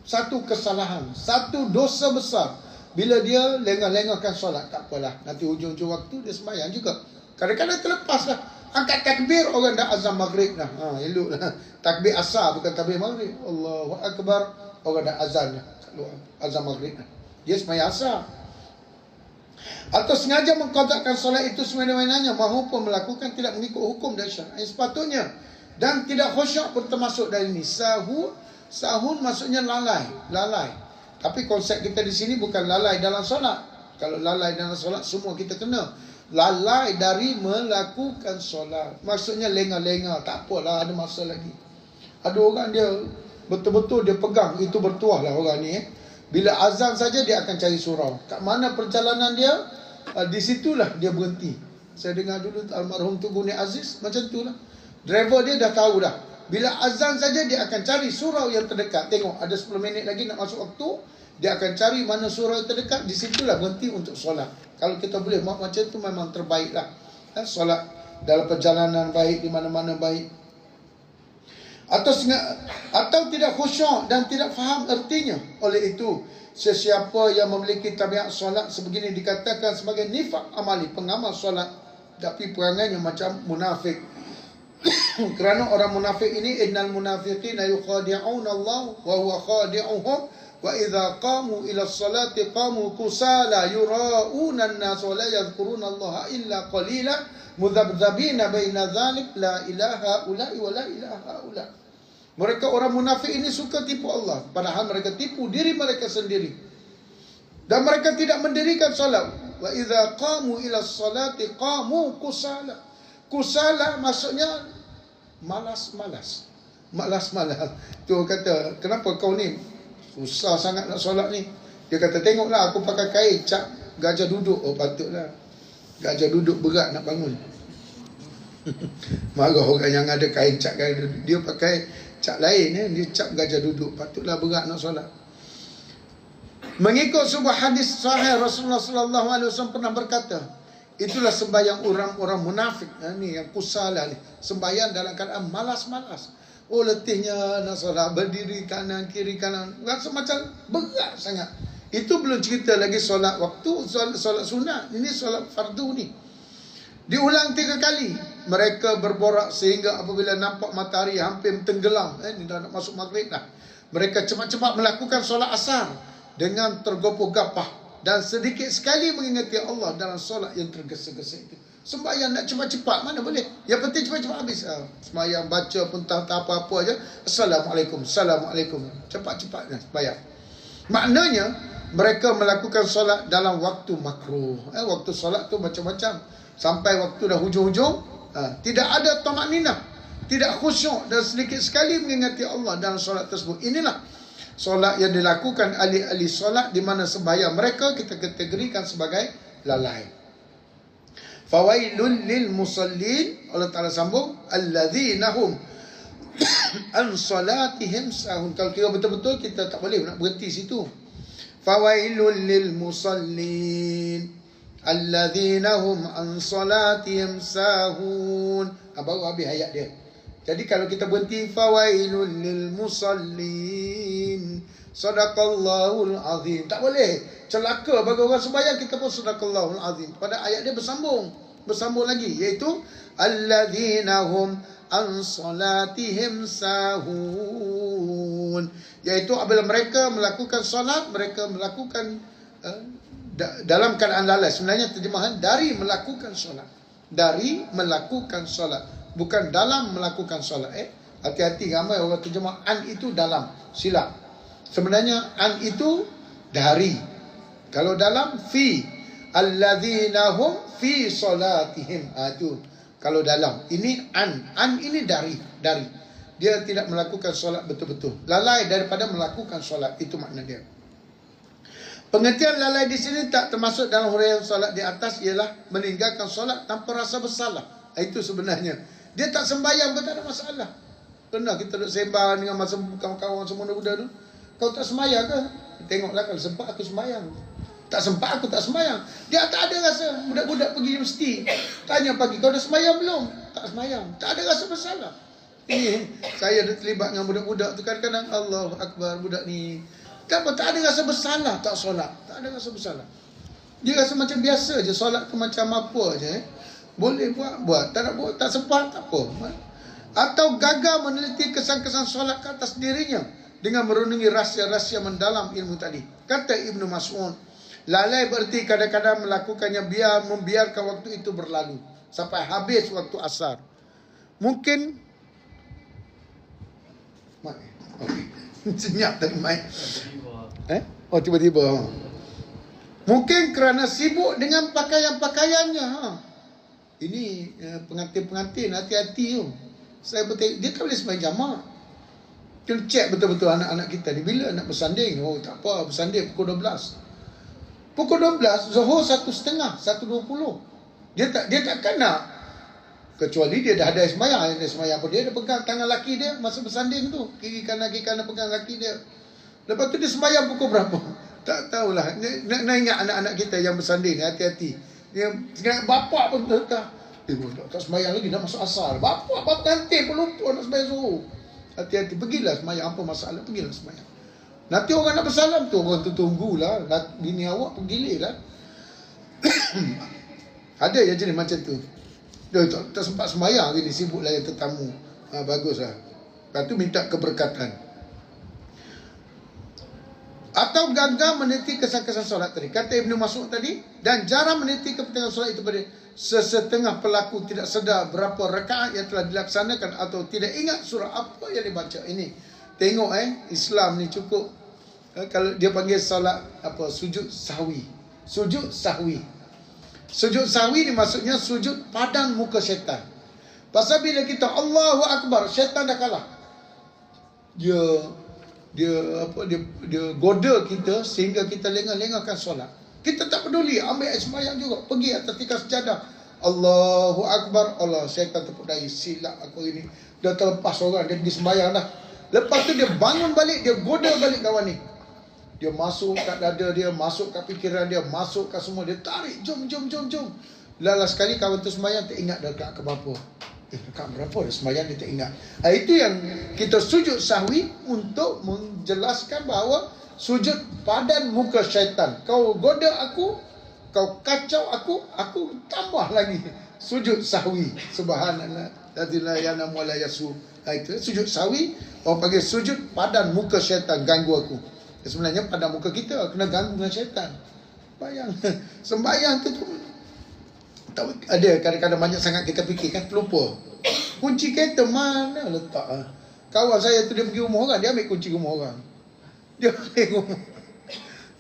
satu kesalahan, satu dosa besar. Bila dia lengah-lengahkan solat, tak apalah, nanti hujung-hujung waktu dia sembahyang juga. Kadang-kadang terlepas lah. Angkat takbir, orang dah azan maghrib dah. Eloklah. Takbir asar bukan takbir maghrib. Allahu Akbar. Orang dah azan dah. Azan maghrib dah. Dia sembahyang asar. Atau sengaja mengqadhakan solat itu semena-menanya maupun melakukan tidak mengikut hukum dan syarak yang sepatutnya, dan tidak khusyuk pun termasuk dari ini. Sahun maksudnya lalai. Tapi konsep kita di sini bukan lalai dalam solat. Kalau lalai dalam solat semua kita kena. Lalai dari melakukan solat, maksudnya lengah-lengah, tak apalah, ada masa lagi. Ada orang dia betul-betul dia pegang, itu bertuah lah orang ni. Bila azan saja dia akan cari surau. Kat mana perjalanan dia, di situlah dia berhenti. Saya dengar dulu almarhum Tugu Ni Aziz macam tu lah. Driver dia dah tahu dah, bila azan saja dia akan cari surau yang terdekat. Tengok ada 10 minit lagi nak masuk waktu, dia akan cari mana surau yang terdekat, di situlah berhenti untuk solat. Kalau kita boleh buat macam tu memang terbaik lah. Solat dalam perjalanan baik, di mana-mana baik. Atau tidak khusyuk dan tidak faham artinya. Oleh itu, sesiapa yang memiliki tabiat solat sebegini dikatakan sebagai nifaq amali, pengamal solat, tapi perangainya macam munafik. Kerana orang munafik ini, innal munafiqina yukhadi'una Allah wa huwa khadi'uhum wa idza qamu ila salati qamu kusala yura'una an-nas wa la yadhkuruna Allah illa qalila mudhabdhabina baina dhalik la ilaha ula'i wa la ilaha ula. Mereka orang munafik ini suka tipu Allah, padahal mereka tipu diri mereka sendiri. Dan mereka tidak mendirikan salat. Wa idza qamu ila salati qamu kusala. Kusala maksudnya malas-malas. Malas-malas. Tu kata, kenapa kau ni susah sangat nak solat ni? Dia kata, tengoklah aku pakai kain cap gajah duduk. Oh patutlah, gajah duduk berat nak bangun. Marah orang yang ada kain cap gajah duduk. Dia pakai cap lain, dia cap gajah duduk. Patutlah berat nak solat. Mengikut sebuah hadis sahih, Rasulullah SAW pernah berkata, itulah sembahyang orang-orang munafik. Ni yang kusala ni, sembahyang dalam keadaan malas-malas. Oh letihnya nak solat, berdiri kanan kiri kanan, rasa macam berat sangat. Itu belum cerita lagi solat waktu, solat sunat. Ini solat fardu ni. Diulang 3 kali. Mereka berborak sehingga apabila nampak matahari hampir tenggelam, ni dah nak masuk maghrib dah, mereka cepat-cepat melakukan solat asar dengan tergopoh gapah dan sedikit sekali mengingati Allah dalam solat yang tergesa-gesa itu. Sembahyang nak cepat-cepat mana boleh. Yang penting cepat-cepat habis. Sembahyang baca pun tak apa-apa aja. Assalamualaikum, Assalamualaikum. Cepat-cepatnya sembahyang. Maknanya mereka melakukan solat dalam waktu makruh. Waktu solat tu macam-macam. Sampai waktu dah hujung-hujung, tidak ada tamakninah, tidak khusyuk dan sedikit sekali mengingati Allah dalam solat tersebut. Inilah solat yang dilakukan ahli-ahli solat, di mana sembahyang mereka kita kategorikan sebagai lalai. Fawailul lil musallin, Allah Ta'ala sambung, alladzina hum an salatihim sahun. Kalau kira betul-betul kita tak boleh nak berhenti situ. Fawailul lil musallin alladzina hum an salatihim sahun. Baru habis ayat dia. Jadi kalau kita berhenti fawailul lil musallin sadaqallahul azim, tak boleh. Celaka bagi orang sembahyang kita pun sadaqallahul azim. Pada ayat dia bersambung lagi, iaitu alladzina hum an salatihim sahun, iaitu apabila mereka melakukan solat, mereka melakukan dalam keadaan lalai. Sebenarnya terjemahan dari melakukan solat, dari melakukan solat, bukan dalam melakukan solat. Hati-hati, ramai orang terjemah an itu dalam, silap. Sebenarnya an itu dari. Kalau dalam fi, alladzina hum fi solatihim, itu kalau dalam. Ini an ini dari. Dia tidak melakukan solat betul-betul, lalai daripada melakukan solat, itu makna dia. Pengertian lalai di sini tak termasuk dalam huraian solat di atas, ialah meninggalkan solat tanpa rasa bersalah. Itu sebenarnya dia tak sembahyang pun tak ada masalah. Pernah kita duduk sembang dengan masa kawan-kawan semua muda tu, kau tak sembahyang ke? Tengoklah, kalau sempat aku sembahyang, tak sempat aku tak sembahyang. Dia tak ada rasa. Budak-budak pergi universiti, tanya pagi, kau dah sembahyang belum? Tak sembahyang. Tak ada rasa bersalah. Ini saya ada terlibat dengan budak-budak tu, kadang-kadang Allahu Akbar, budak ni tak ada rasa bersalah tak solat. Tak ada rasa bersalah. Dia rasa macam biasa je, solat tu macam apa je. Boleh buat, tak nak buat, tak sempat, tak apa. Atau gagal meneliti kesan-kesan solat ke atas dirinya dengan merenungi rahsia-rahsia mendalam ilmu tadi. Kata Ibnu Mas'ud, Lalai berarti kadang-kadang melakukannya membiarkan waktu itu berlalu sampai habis waktu asar. Mungkin senyap tadi mic. Oh tiba-tiba. Mungkin kerana sibuk dengan pakaian-pakaiannya. Ini pengantin-pengantin hati-hati tu. Saya betul dia tak boleh sembahyang jamak. Kena cek betul-betul anak-anak kita ni bila nak bersanding. Oh tak apa, bersanding pukul 12. Pukul 12 Zuhur 1.30, 1.20. Dia takkan nak, kecuali dia dah ada sembahyang. Dia sembahyang pun dia pegang tangan laki dia masa bersanding tu, kiri kanan pegang laki dia. Lepas tu dia sembahyang pukul berapa? Tak tahulah. Nak ingat anak-anak kita yang bersanding, hati-hati. Dia bapak pun tak sembahyang lagi, dah masuk asar. Bapak kantin pun lupa nak sembahyang Zuhur. Hati-hati, pergilah sembahyang, apa masalah, pergilah sembahyang. Nanti orang nak bersalam tu, orang tu tunggulah, bini awak pergilir kan. Ada yang jenis macam tu. Dia tak sempat sembahyang gini, sibuk layan tetamu. Baguslah. Lepas tu minta keberkatan. Atau gagal meniti kesan-kesan solat tadi. Kata Ibnu Mas'ud tadi, dan jarang meniti kepentingan solat itu pada sesetengah pelaku tidak sedar berapa rakaat yang telah dilaksanakan atau tidak ingat surah apa yang dibaca. Ini tengok Islam ni cukup. Kalau dia panggil solat apa, sujud sahwi. Sujud sahwi. Sujud sahwi ni maksudnya sujud padan muka syaitan. Pasal bila kita Allahu Akbar, syaitan dah kalah. Dia goda kita sehingga kita lengah-lengahkan solat. Kita tak peduli, ambil air sembahyang juga, pergi atas tikar sejadah, Allahu Akbar, Allah, syaitan tepuk dahi, silap aku ini. Dah terlepas orang, dia pergi sembahyang dah. Lepas tu dia bangun balik, dia goda balik kawan ni. Dia masuk kat dada dia, masuk kat fikiran dia, masuk kat semua, dia tarik, jom. Lala sekali kawan tu sembahyang, tak ingat dah kat berapa. Kat berapa dah sembahyang, dia tak ingat. Itu yang kita sujud sahwi untuk menjelaskan bahawa sujud padan muka syaitan. Kau goda aku, kau kacau aku tambah lagi sujud sahwi. Subhanallah, la yanamu wa la yasu. Itu sujud sahwi, orang panggil sujud padan muka syaitan, ganggu aku. Sebenarnya pada muka kita kena ganggu dengan syaitan. Bayang sembahyang tu ada kadang-kadang banyak sangat kita fikir kan, terlupa. Kunci kereta mana letak? Kawan saya tu dia pergi rumah orang, dia ambil kunci rumah orang. Dia balik rumah.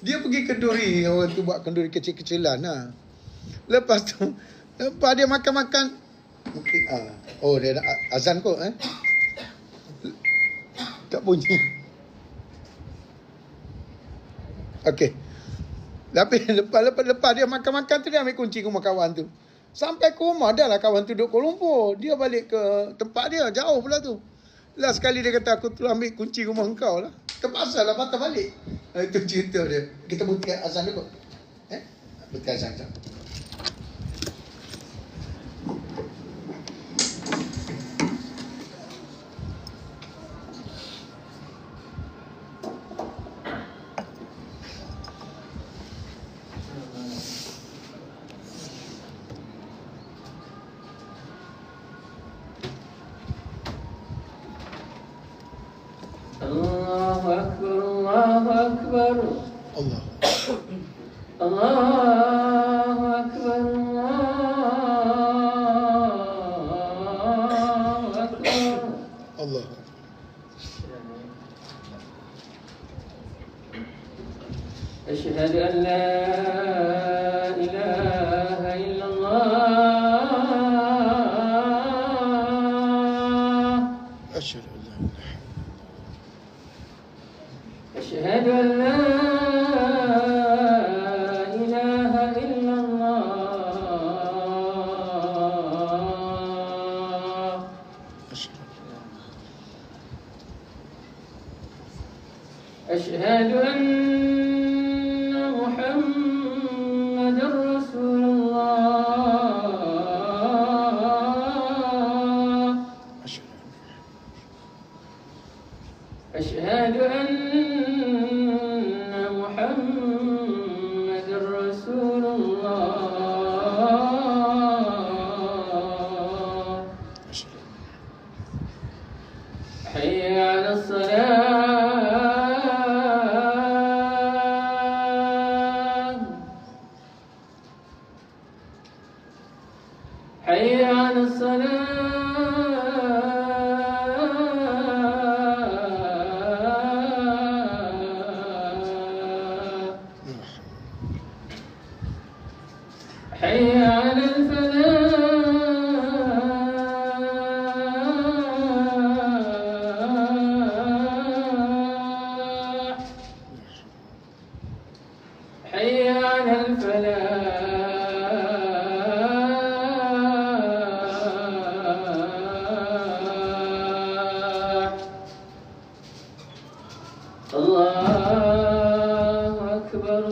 Dia pergi kenduri, orang tu buat kenduri kecil-kecilan lah. Lepas tu dia makan-makan. Mungkin dia nak azan kot tak bunyi. Okey. Tapi lepas dia makan-makan tu, dia ambil kunci rumah kawan tu. Sampai ke rumah, dah lah kawan tu duduk Kuala Lumpur. Dia balik ke tempat dia, jauh pula tu. Lah sekali dia kata, aku telah ambil kunci rumah engkau lah. Terpaksa lah patah balik. Itu cerita dia. Kita bukti azan dulu. Bukti azan tu. Allahu Akbar, Allahu Akbar. Allah. Allahu Akbar, Allahu Akbar. Allah. Asyhadu an la ilaha illallah. Asyhadu an la أشهد أن لا إله إلا الله. أشهد أن محمد رسول الله. أشهد أن محمد رسول الله. حي على الصلاة. حي على الفلاح الله أكبر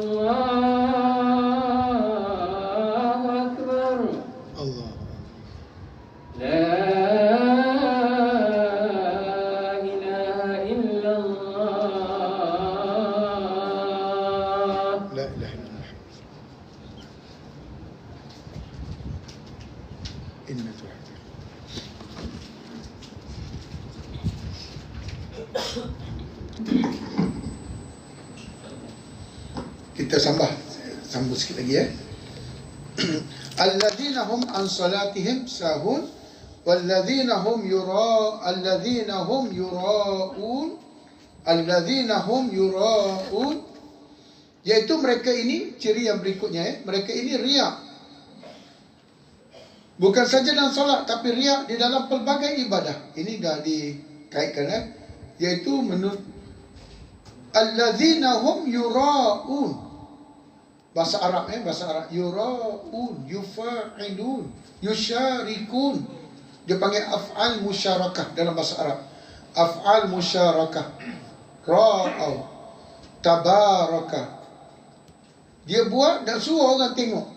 الله أكبر Allah. لا إله إلا الله La ilaha illallah. Inna Tuhan. Kita sambung sikit lagi Alladzina hum an salatihim sahun walladzina hum yura'un, iaitu mereka ini, ciri yang berikutnya mereka ini riak. Bukan saja dalam solat, tapi riak di dalam pelbagai ibadah. Ini dah dikaitkan iaitu menurut alladzina hum yura'un. Bahasa Arab yura'un, yufa'ilun, yusyarikun. Dia panggil af'al musyarakah dalam bahasa Arab. Af'al musyarakah. Ra'au, tabaraka. Dia buat dan suruh orang tengok.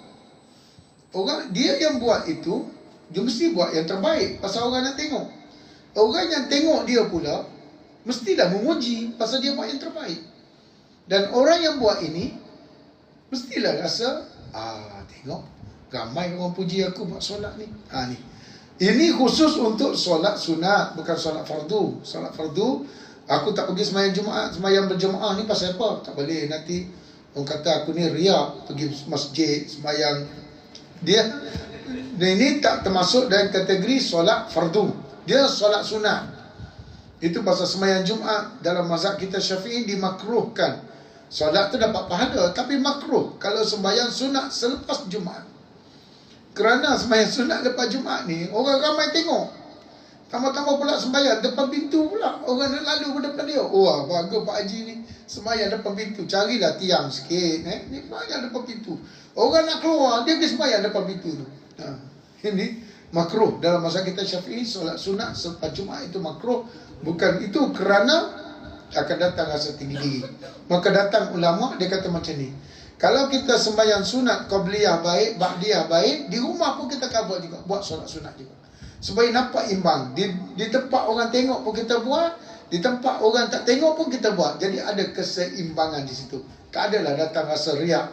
Dia yang buat itu, dia mesti buat yang terbaik pasal orang nak tengok. Orang yang tengok dia pula mestilah memuji pasal dia buat yang terbaik. Dan orang yang buat ini mestilah rasa, tengok ramai orang puji aku buat solat ni. Ni. Ini khusus untuk solat sunat, bukan solat fardu. Solat fardu, aku tak pergi sembahyang Jumaat, sembahyang berjemaah ni pasal apa? Tak boleh, nanti orang kata aku ni riak, pergi masjid, sembahyang. Dia ini tak termasuk dalam kategori solat fardu. Dia solat sunat. Itu pasal sembahyang Jumaat dalam mazhab kita Syafi'i dimakruhkan. Solat tu dapat pahala, tapi makruh kalau sembahyang sunat selepas Jumaat. Kerana sembahyang sunat lepas Jumaat ni orang ramai tengok. Tambah-tambah pula sembahyang depan pintu pula. Orang nak lalu ke depan dia. Bagus Pak Haji ni sembahyang depan pintu. Carilah tiang sikit ni sembahyang depan pintu. Orang nak keluar, dia pergi sembahyang depan pintu tu. Ini makruh dalam masa kita Syafi'i. Solat sunat selepas Jumaat itu makruh. Bukan itu kerana akan datang rasa tinggi diri. Maka datang ulama, dia kata macam ni, kalau kita sembahyang sunat qabliyah baik, ba'diyah baik, di rumah pun kita cover juga, buat solat sunat juga, supaya nampak imbang. Di tempat orang tengok pun kita buat, di tempat orang tak tengok pun kita buat. Jadi ada keseimbangan di situ. Tak adalah datang rasa riak.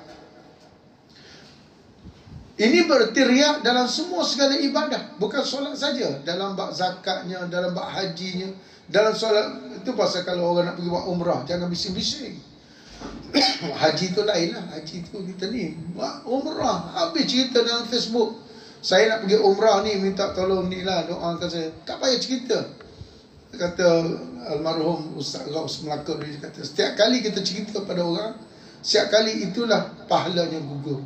Ini berarti riak dalam semua segala ibadah, bukan solat saja. Dalam bab zakatnya, dalam bab hajinya, dalam solat. Itu pasal kalau orang nak pergi buat umrah, jangan bising-bising. Haji tu lain lah. Haji tu kita ni buat umrah, habis cerita dalam Facebook, saya nak pergi umrah ni, minta tolong ni lah, doakan saya. Tak payah cerita. Dia kata almarhum Ustaz Ghaus Melaka, dia kata setiap kali kita cerita pada orang, setiap kali itulah pahalanya gugur.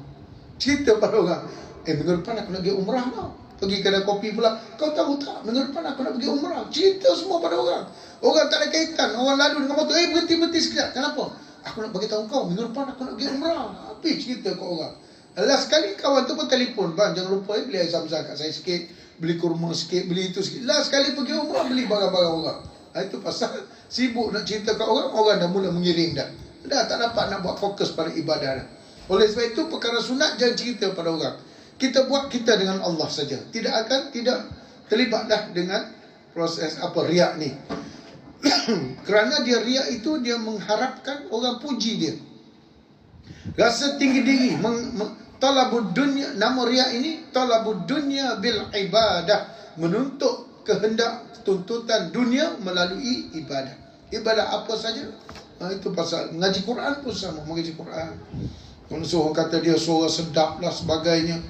Cerita pada orang, minggu depan aku nak pergi umrah tau. Pergi kedai kopi pula, kau tahu tak, minggu depan aku nak pergi umrah. Cerita semua pada orang. Orang tak ada kaitan. Orang lalu dengan motor, berhenti sekejap. Kenapa? Aku nak beritahu kau, minggu depan aku nak pergi umrah. Habis cerita ke orang. Last sekali kawan tu pun telefon, bang jangan lupa beli air zam-zam kat saya sikit, beli kurma sikit, beli itu sikit. Last sekali pergi umrah, beli barang-barang orang. Itu pasal sibuk nak cerita kat orang, orang dah mula mengiring dah. Dah tak dapat nak buat fokus pada ibadah dah. Oleh sebab itu perkara sunat jangan cerita pada orang. Kita buat kita dengan Allah saja. Tidak terlibatlah dengan proses riak ni. Kerana dia riak itu, dia mengharapkan orang puji dia. Rasa tinggi diri, talabud dunya. Nama riak ini talabud dunya bil ibadah, menuntut kehendak tuntutan dunia melalui ibadah. Ibadah apa saja. Itu pasal mengaji Quran pun sama. Mengaji Quran, kalau seorang kata dia suara sedap lah sebagainya,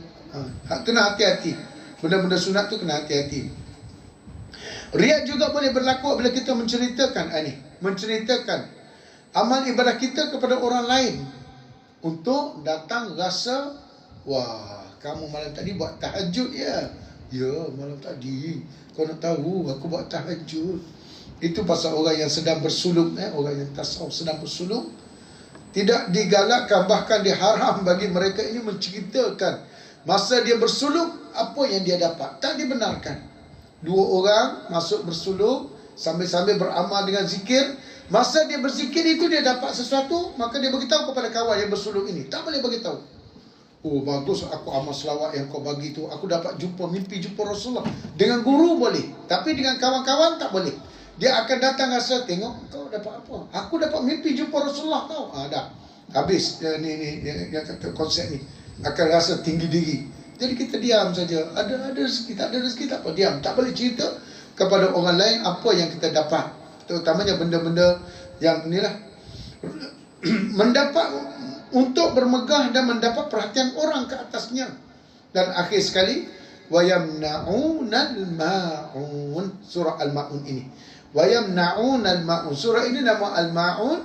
kena hati-hati. Benda-benda sunat tu kena hati-hati. Riak juga boleh berlaku bila kita menceritakan menceritakan amal ibadah kita kepada orang lain, untuk datang rasa, wah kamu malam tadi buat tahajud ya. Ya malam tadi, kau nak tahu aku buat tahajud. Itu pasal orang yang sedang bersuluk, orang yang tasawuf sedang bersuluk. Tidak digalakkan, bahkan diharam bagi mereka ini menceritakan masa dia bersuluk apa yang dia dapat. Tak dibenarkan. Dua orang masuk bersuluk sambil-sambil beramal dengan zikir. Masa dia berzikir itu dia dapat sesuatu, maka dia beritahu kepada kawan yang bersuluk ini. Tak boleh beritahu. Oh bagus, aku amal selawat yang kau bagi tu, aku dapat mimpi jumpa Rasulullah. Dengan guru boleh, tapi dengan kawan-kawan tak boleh. Dia akan datang rasa, tengok kau dapat apa, aku dapat mimpi jumpa Rasulullah tau. Dah habis ni yang kata konsep ni. Akan rasa tinggi diri. Jadi kita diam saja. Ada rezeki, tak ada rezeki, tak apa, diam. Tak boleh cerita kepada orang lain apa yang kita dapat, terutamanya benda-benda yang inilah. Mendapat untuk bermegah dan mendapat perhatian orang ke atasnya. Dan akhir sekali, wayamna'unal ma'un, surah Al-Ma'un ini. Wayamna'unal ma'un, surah ini nama Al-Ma'un,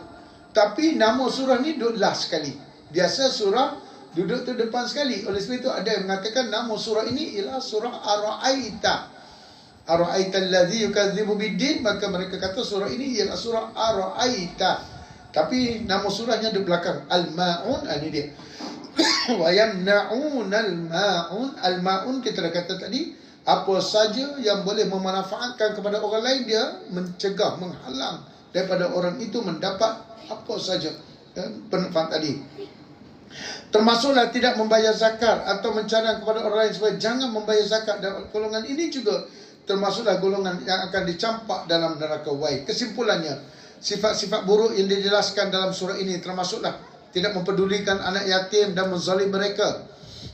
tapi nama surah ni duduk last sekali. Biasa surah duduk tu depan sekali. Oleh sebab itu ada yang mengatakan nama surah ini ialah surah Ar-Ra'aita. Ar-Ra'aita allazi yukadzibu biddin, maka mereka kata surah ini ialah surah Ar-Ra'aita. Tapi nama surahnya di belakang. Al-Ma'un, ini dia. Wa yamna'unal ma'un. Al-Ma'un kita dah kata tadi, apa saja yang boleh memanfaatkan kepada orang lain, dia mencegah, menghalang daripada orang itu mendapat apa saja manfaat tadi. Termasuklah tidak membayar zakat atau mencadang kepada orang lain supaya jangan membayar zakat. Dan golongan ini juga termasuklah golongan yang akan dicampak dalam neraka wai. Kesimpulannya, sifat-sifat buruk yang dijelaskan dalam surah ini termasuklah tidak mempedulikan anak yatim dan menzalim mereka,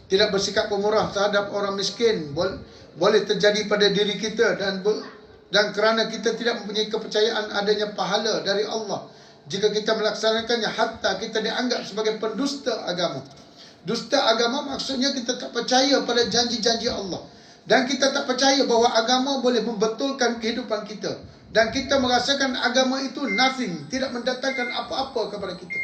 tidak bersikap pemurah terhadap orang miskin. Boleh terjadi pada diri kita dan kerana kita tidak mempunyai kepercayaan adanya pahala dari Allah jika kita melaksanakannya, hatta kita dianggap sebagai pendusta agama. Dusta agama maksudnya kita tak percaya pada janji-janji Allah, dan kita tak percaya bahawa agama boleh membetulkan kehidupan kita, dan kita merasakan agama itu nothing, tidak mendatangkan apa-apa kepada kita.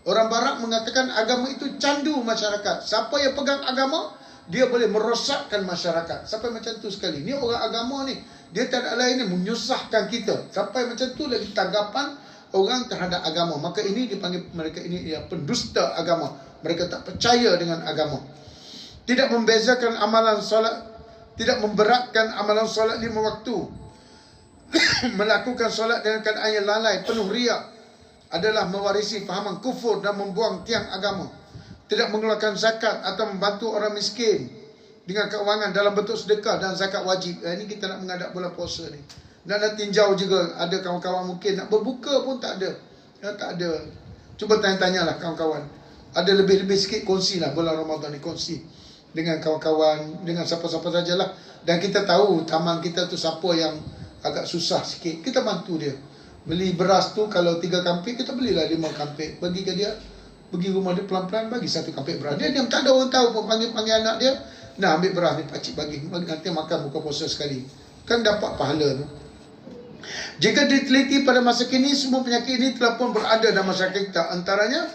Orang barat mengatakan agama itu candu masyarakat. Siapa yang pegang agama, dia boleh merosakkan masyarakat. Sampai macam tu sekali. Ni orang agama ni, dia tak ada lain ni, menyusahkan kita. Sampai macam tu lagi tanggapan orang terhadap agama. Maka ini dipanggil mereka ini ya pendusta agama. Mereka tak percaya dengan agama. Tidak membezakan amalan solat, tidak memberatkan amalan solat 5 waktu. Melakukan solat dengan keadaan yang lalai, penuh riak, adalah mewarisi fahaman kufur dan membuang tiang agama. Tidak mengeluarkan zakat atau membantu orang miskin dengan keuangan dalam bentuk sedekah dan zakat wajib. Ini kita nak menghadap bulan puasa ni. Nak tinjau juga, ada kawan-kawan mungkin nak berbuka pun tak ada. Tak ada. Cuba tanya-tanyalah kawan-kawan. Ada lebih-lebih sikit, kongsilah bulan Ramadan ni, kongsi dengan kawan-kawan, dengan siapa-siapa sajalah. Dan kita tahu taman kita tu siapa yang agak susah sikit, kita bantu dia. Beli beras tu kalau 3 kampik, kita belilah 5 kampik, bagi ke dia. Pergi rumah dia pelan-pelan, bagi 1 kampik beras. Dia diam, tak ada orang tahu pun, panggil anak dia, nah ambil beras ni pakcik bagi, nanti makan buka puasa sekali. Kan dapat pahala tu. Jika diteliti pada masa kini, semua penyakit ini telah pun berada dalam masyarakat kita. Antaranya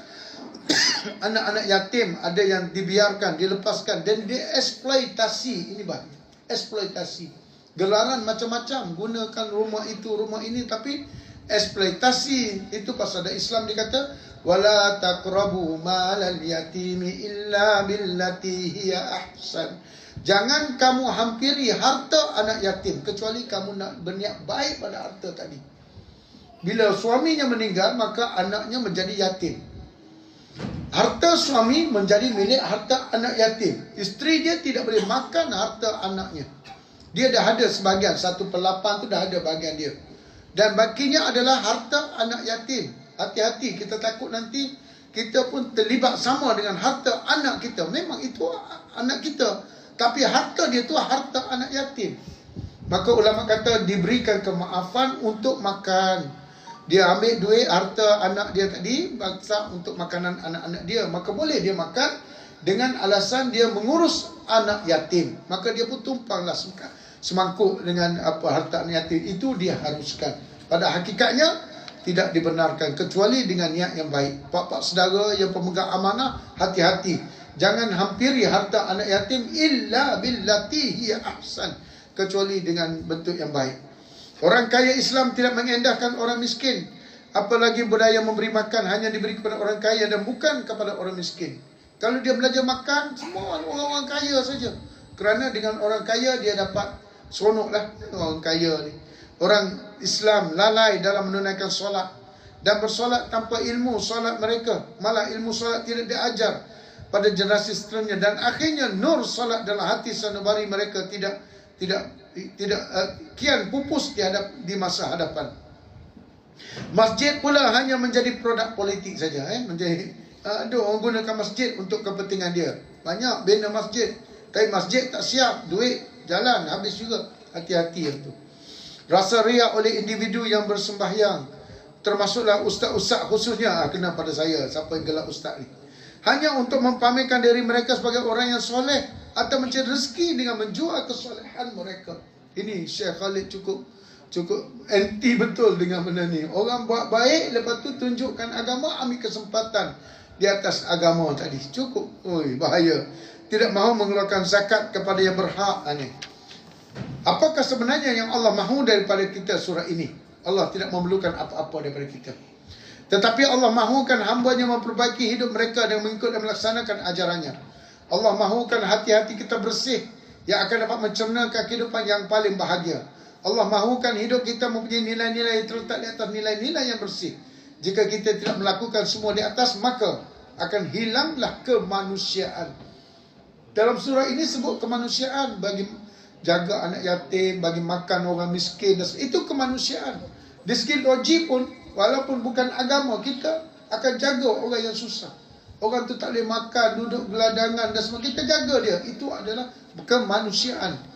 anak-anak yatim ada yang dibiarkan, dilepaskan dan dieksploitasi. Ini bahaya, eksploitasi. Gelaran macam-macam, gunakan rumah itu, rumah ini, tapi eksploitasi. Itu pasal ada Islam dikata wala taqrabu malal yatimi illa billati hiya ahsan. Jangan kamu hampiri harta anak yatim kecuali kamu nak berniat baik pada harta tadi. Bila suaminya meninggal, maka anaknya menjadi yatim. Harta suami menjadi milik harta anak yatim. Isteri dia tidak boleh makan harta anaknya. Dia dah ada sebahagian, 1/8 tu dah ada bahagian dia. Dan bakinya adalah harta anak yatim. Hati-hati, kita takut nanti kita pun terlibat sama dengan harta anak kita. Memang itu anak kita, tapi harta dia tu harta anak yatim. Maka ulama kata diberikan kemaafan untuk makan. Dia ambil duit harta anak dia tadi, bangsa untuk makanan anak-anak dia, maka boleh dia makan dengan alasan dia mengurus anak yatim. Maka dia pun tumpanglah semangkuk dengan harta anak yatim. Itu dia haruskan. Pada hakikatnya tidak dibenarkan kecuali dengan niat yang baik. Pak-pak saudara yang pemegang amanah, hati-hati. Jangan hampiri harta anak yatim illa billati hiya ahsan, kecuali dengan bentuk yang baik. Orang kaya Islam tidak mengendahkan orang miskin Apalagi budaya memberi makan hanya diberi kepada orang kaya dan bukan kepada orang miskin. Kalau dia belajar makan, semua orang-orang kaya saja. Kerana dengan orang kaya dia dapat seronok lah. Orang kaya ni, orang Islam lalai dalam menunaikan solat dan bersolat tanpa ilmu solat mereka. Malah ilmu solat tidak diajar pada generasi seterusnya, dan akhirnya nur solat dalam hati sanubari mereka tidak kian pupus di masa hadapan. Masjid pula hanya menjadi produk politik saja. Ada orang gunakan masjid untuk kepentingan dia. Banyak bina masjid, tapi masjid tak siap, duit jalan habis juga. Hati-hati itu. Rasa riak oleh individu yang bersembahyang, termasuklah ustaz-ustaz khususnya, kena pada saya, siapa yang gelak ustaz ni, hanya untuk mempamerkan diri mereka sebagai orang yang soleh atau mencari rezeki dengan menjual kesolehan mereka. Ini Syekh Khalid cukup anti betul dengan benda ni. Orang buat baik, lepas tu tunjukkan agama, ambil kesempatan di atas agama tadi. Cukup. Bahaya. Tidak mahu mengeluarkan zakat kepada yang berhak ni. Apakah sebenarnya yang Allah mahu daripada kita surah ini? Allah tidak memerlukan apa-apa daripada kita. Tetapi Allah mahukan hamba-Nya memperbaiki hidup mereka dan mengikut dan melaksanakan ajarannya. Allah mahukan hati-hati kita bersih yang akan dapat mencernakan kehidupan yang paling bahagia. Allah mahukan hidup kita mempunyai nilai-nilai yang terletak di atas nilai-nilai yang bersih. Jika kita tidak melakukan semua di atas, maka akan hilanglah kemanusiaan. Dalam surah ini sebut kemanusiaan, bagi jaga anak yatim, bagi makan orang miskin, itu kemanusiaan. Di segi logik pun, walaupun bukan agama, kita akan jaga orang yang susah. Orang tu tak boleh makan, duduk geladangan dan semua, kita jaga dia. Itu adalah kemanusiaan.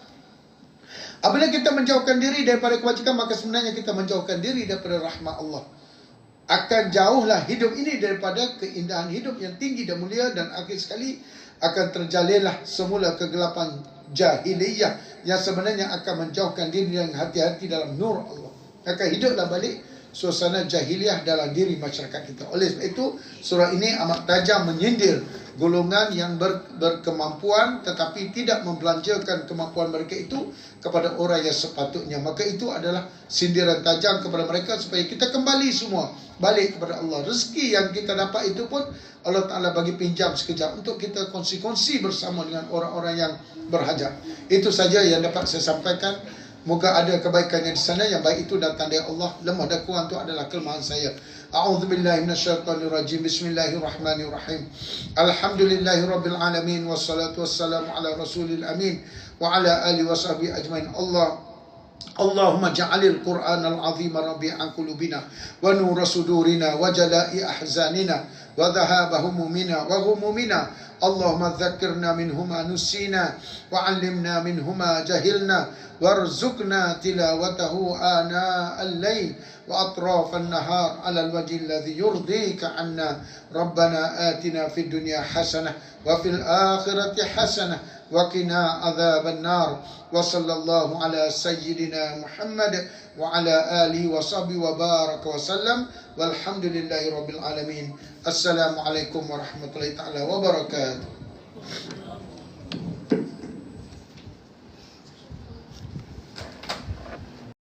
Apabila kita menjauhkan diri daripada kewajikan, maka sebenarnya kita menjauhkan diri daripada rahmat Allah. Akan jauhlah hidup ini daripada keindahan hidup yang tinggi dan mulia, dan akhir sekali akan terjalinlah semula kegelapan jahiliyah yang sebenarnya akan menjauhkan diri dan hati-hati dalam nur Allah. Akan hiduplah balik suasana jahiliyah dalam diri masyarakat kita. Oleh sebab itu, surah ini amat tajam menyindir golongan yang berkemampuan tetapi tidak membelanjakan kemampuan mereka itu kepada orang yang sepatutnya. Maka itu adalah sindiran tajam kepada mereka supaya kita kembali semua balik kepada Allah. Rezeki yang kita dapat itu pun Allah Ta'ala bagi pinjam sekejap untuk kita kongsi-kongsi bersama dengan orang-orang yang berhajat. Itu saja yang dapat saya sampaikan. Moga ada kebaikannya di sana. Yang baik itu datang dari Allah. Lemah dan kurang itu adalah kelemahan saya. A'udzubillahi minasyaitonirrajim. Bismillahirrahmanirrahim. Alhamdulillahirabbil alamin, wassalatu wassalamu ala rasulil amin wa ala alihi washabihi ajmain. Allahumma ja'alil Qur'anal azim rabi'an qulubina wa nur sudurina wa jala'i ahzanina wa dhahaba humumina wa humumina. Allahumma dzakkirna minhuma nusina wa 'allimna minhuma jahilna warzuqna tilawatahu ana al-lail wa atraf an-nahar 'ala al-wajhi alladhi yurdika 'anna. Rabbana atina fid dunya hasanah wa fil akhirati hasanah wa qina adzaban nar. Wa sallallahu ala sayyidina Muhammad wa ala alihi wa sahbihi wa baraka wa sallam. Walhamdulillahi rabbil alamin. Assalamualaikum warahmatullahi taala wabarakatuh.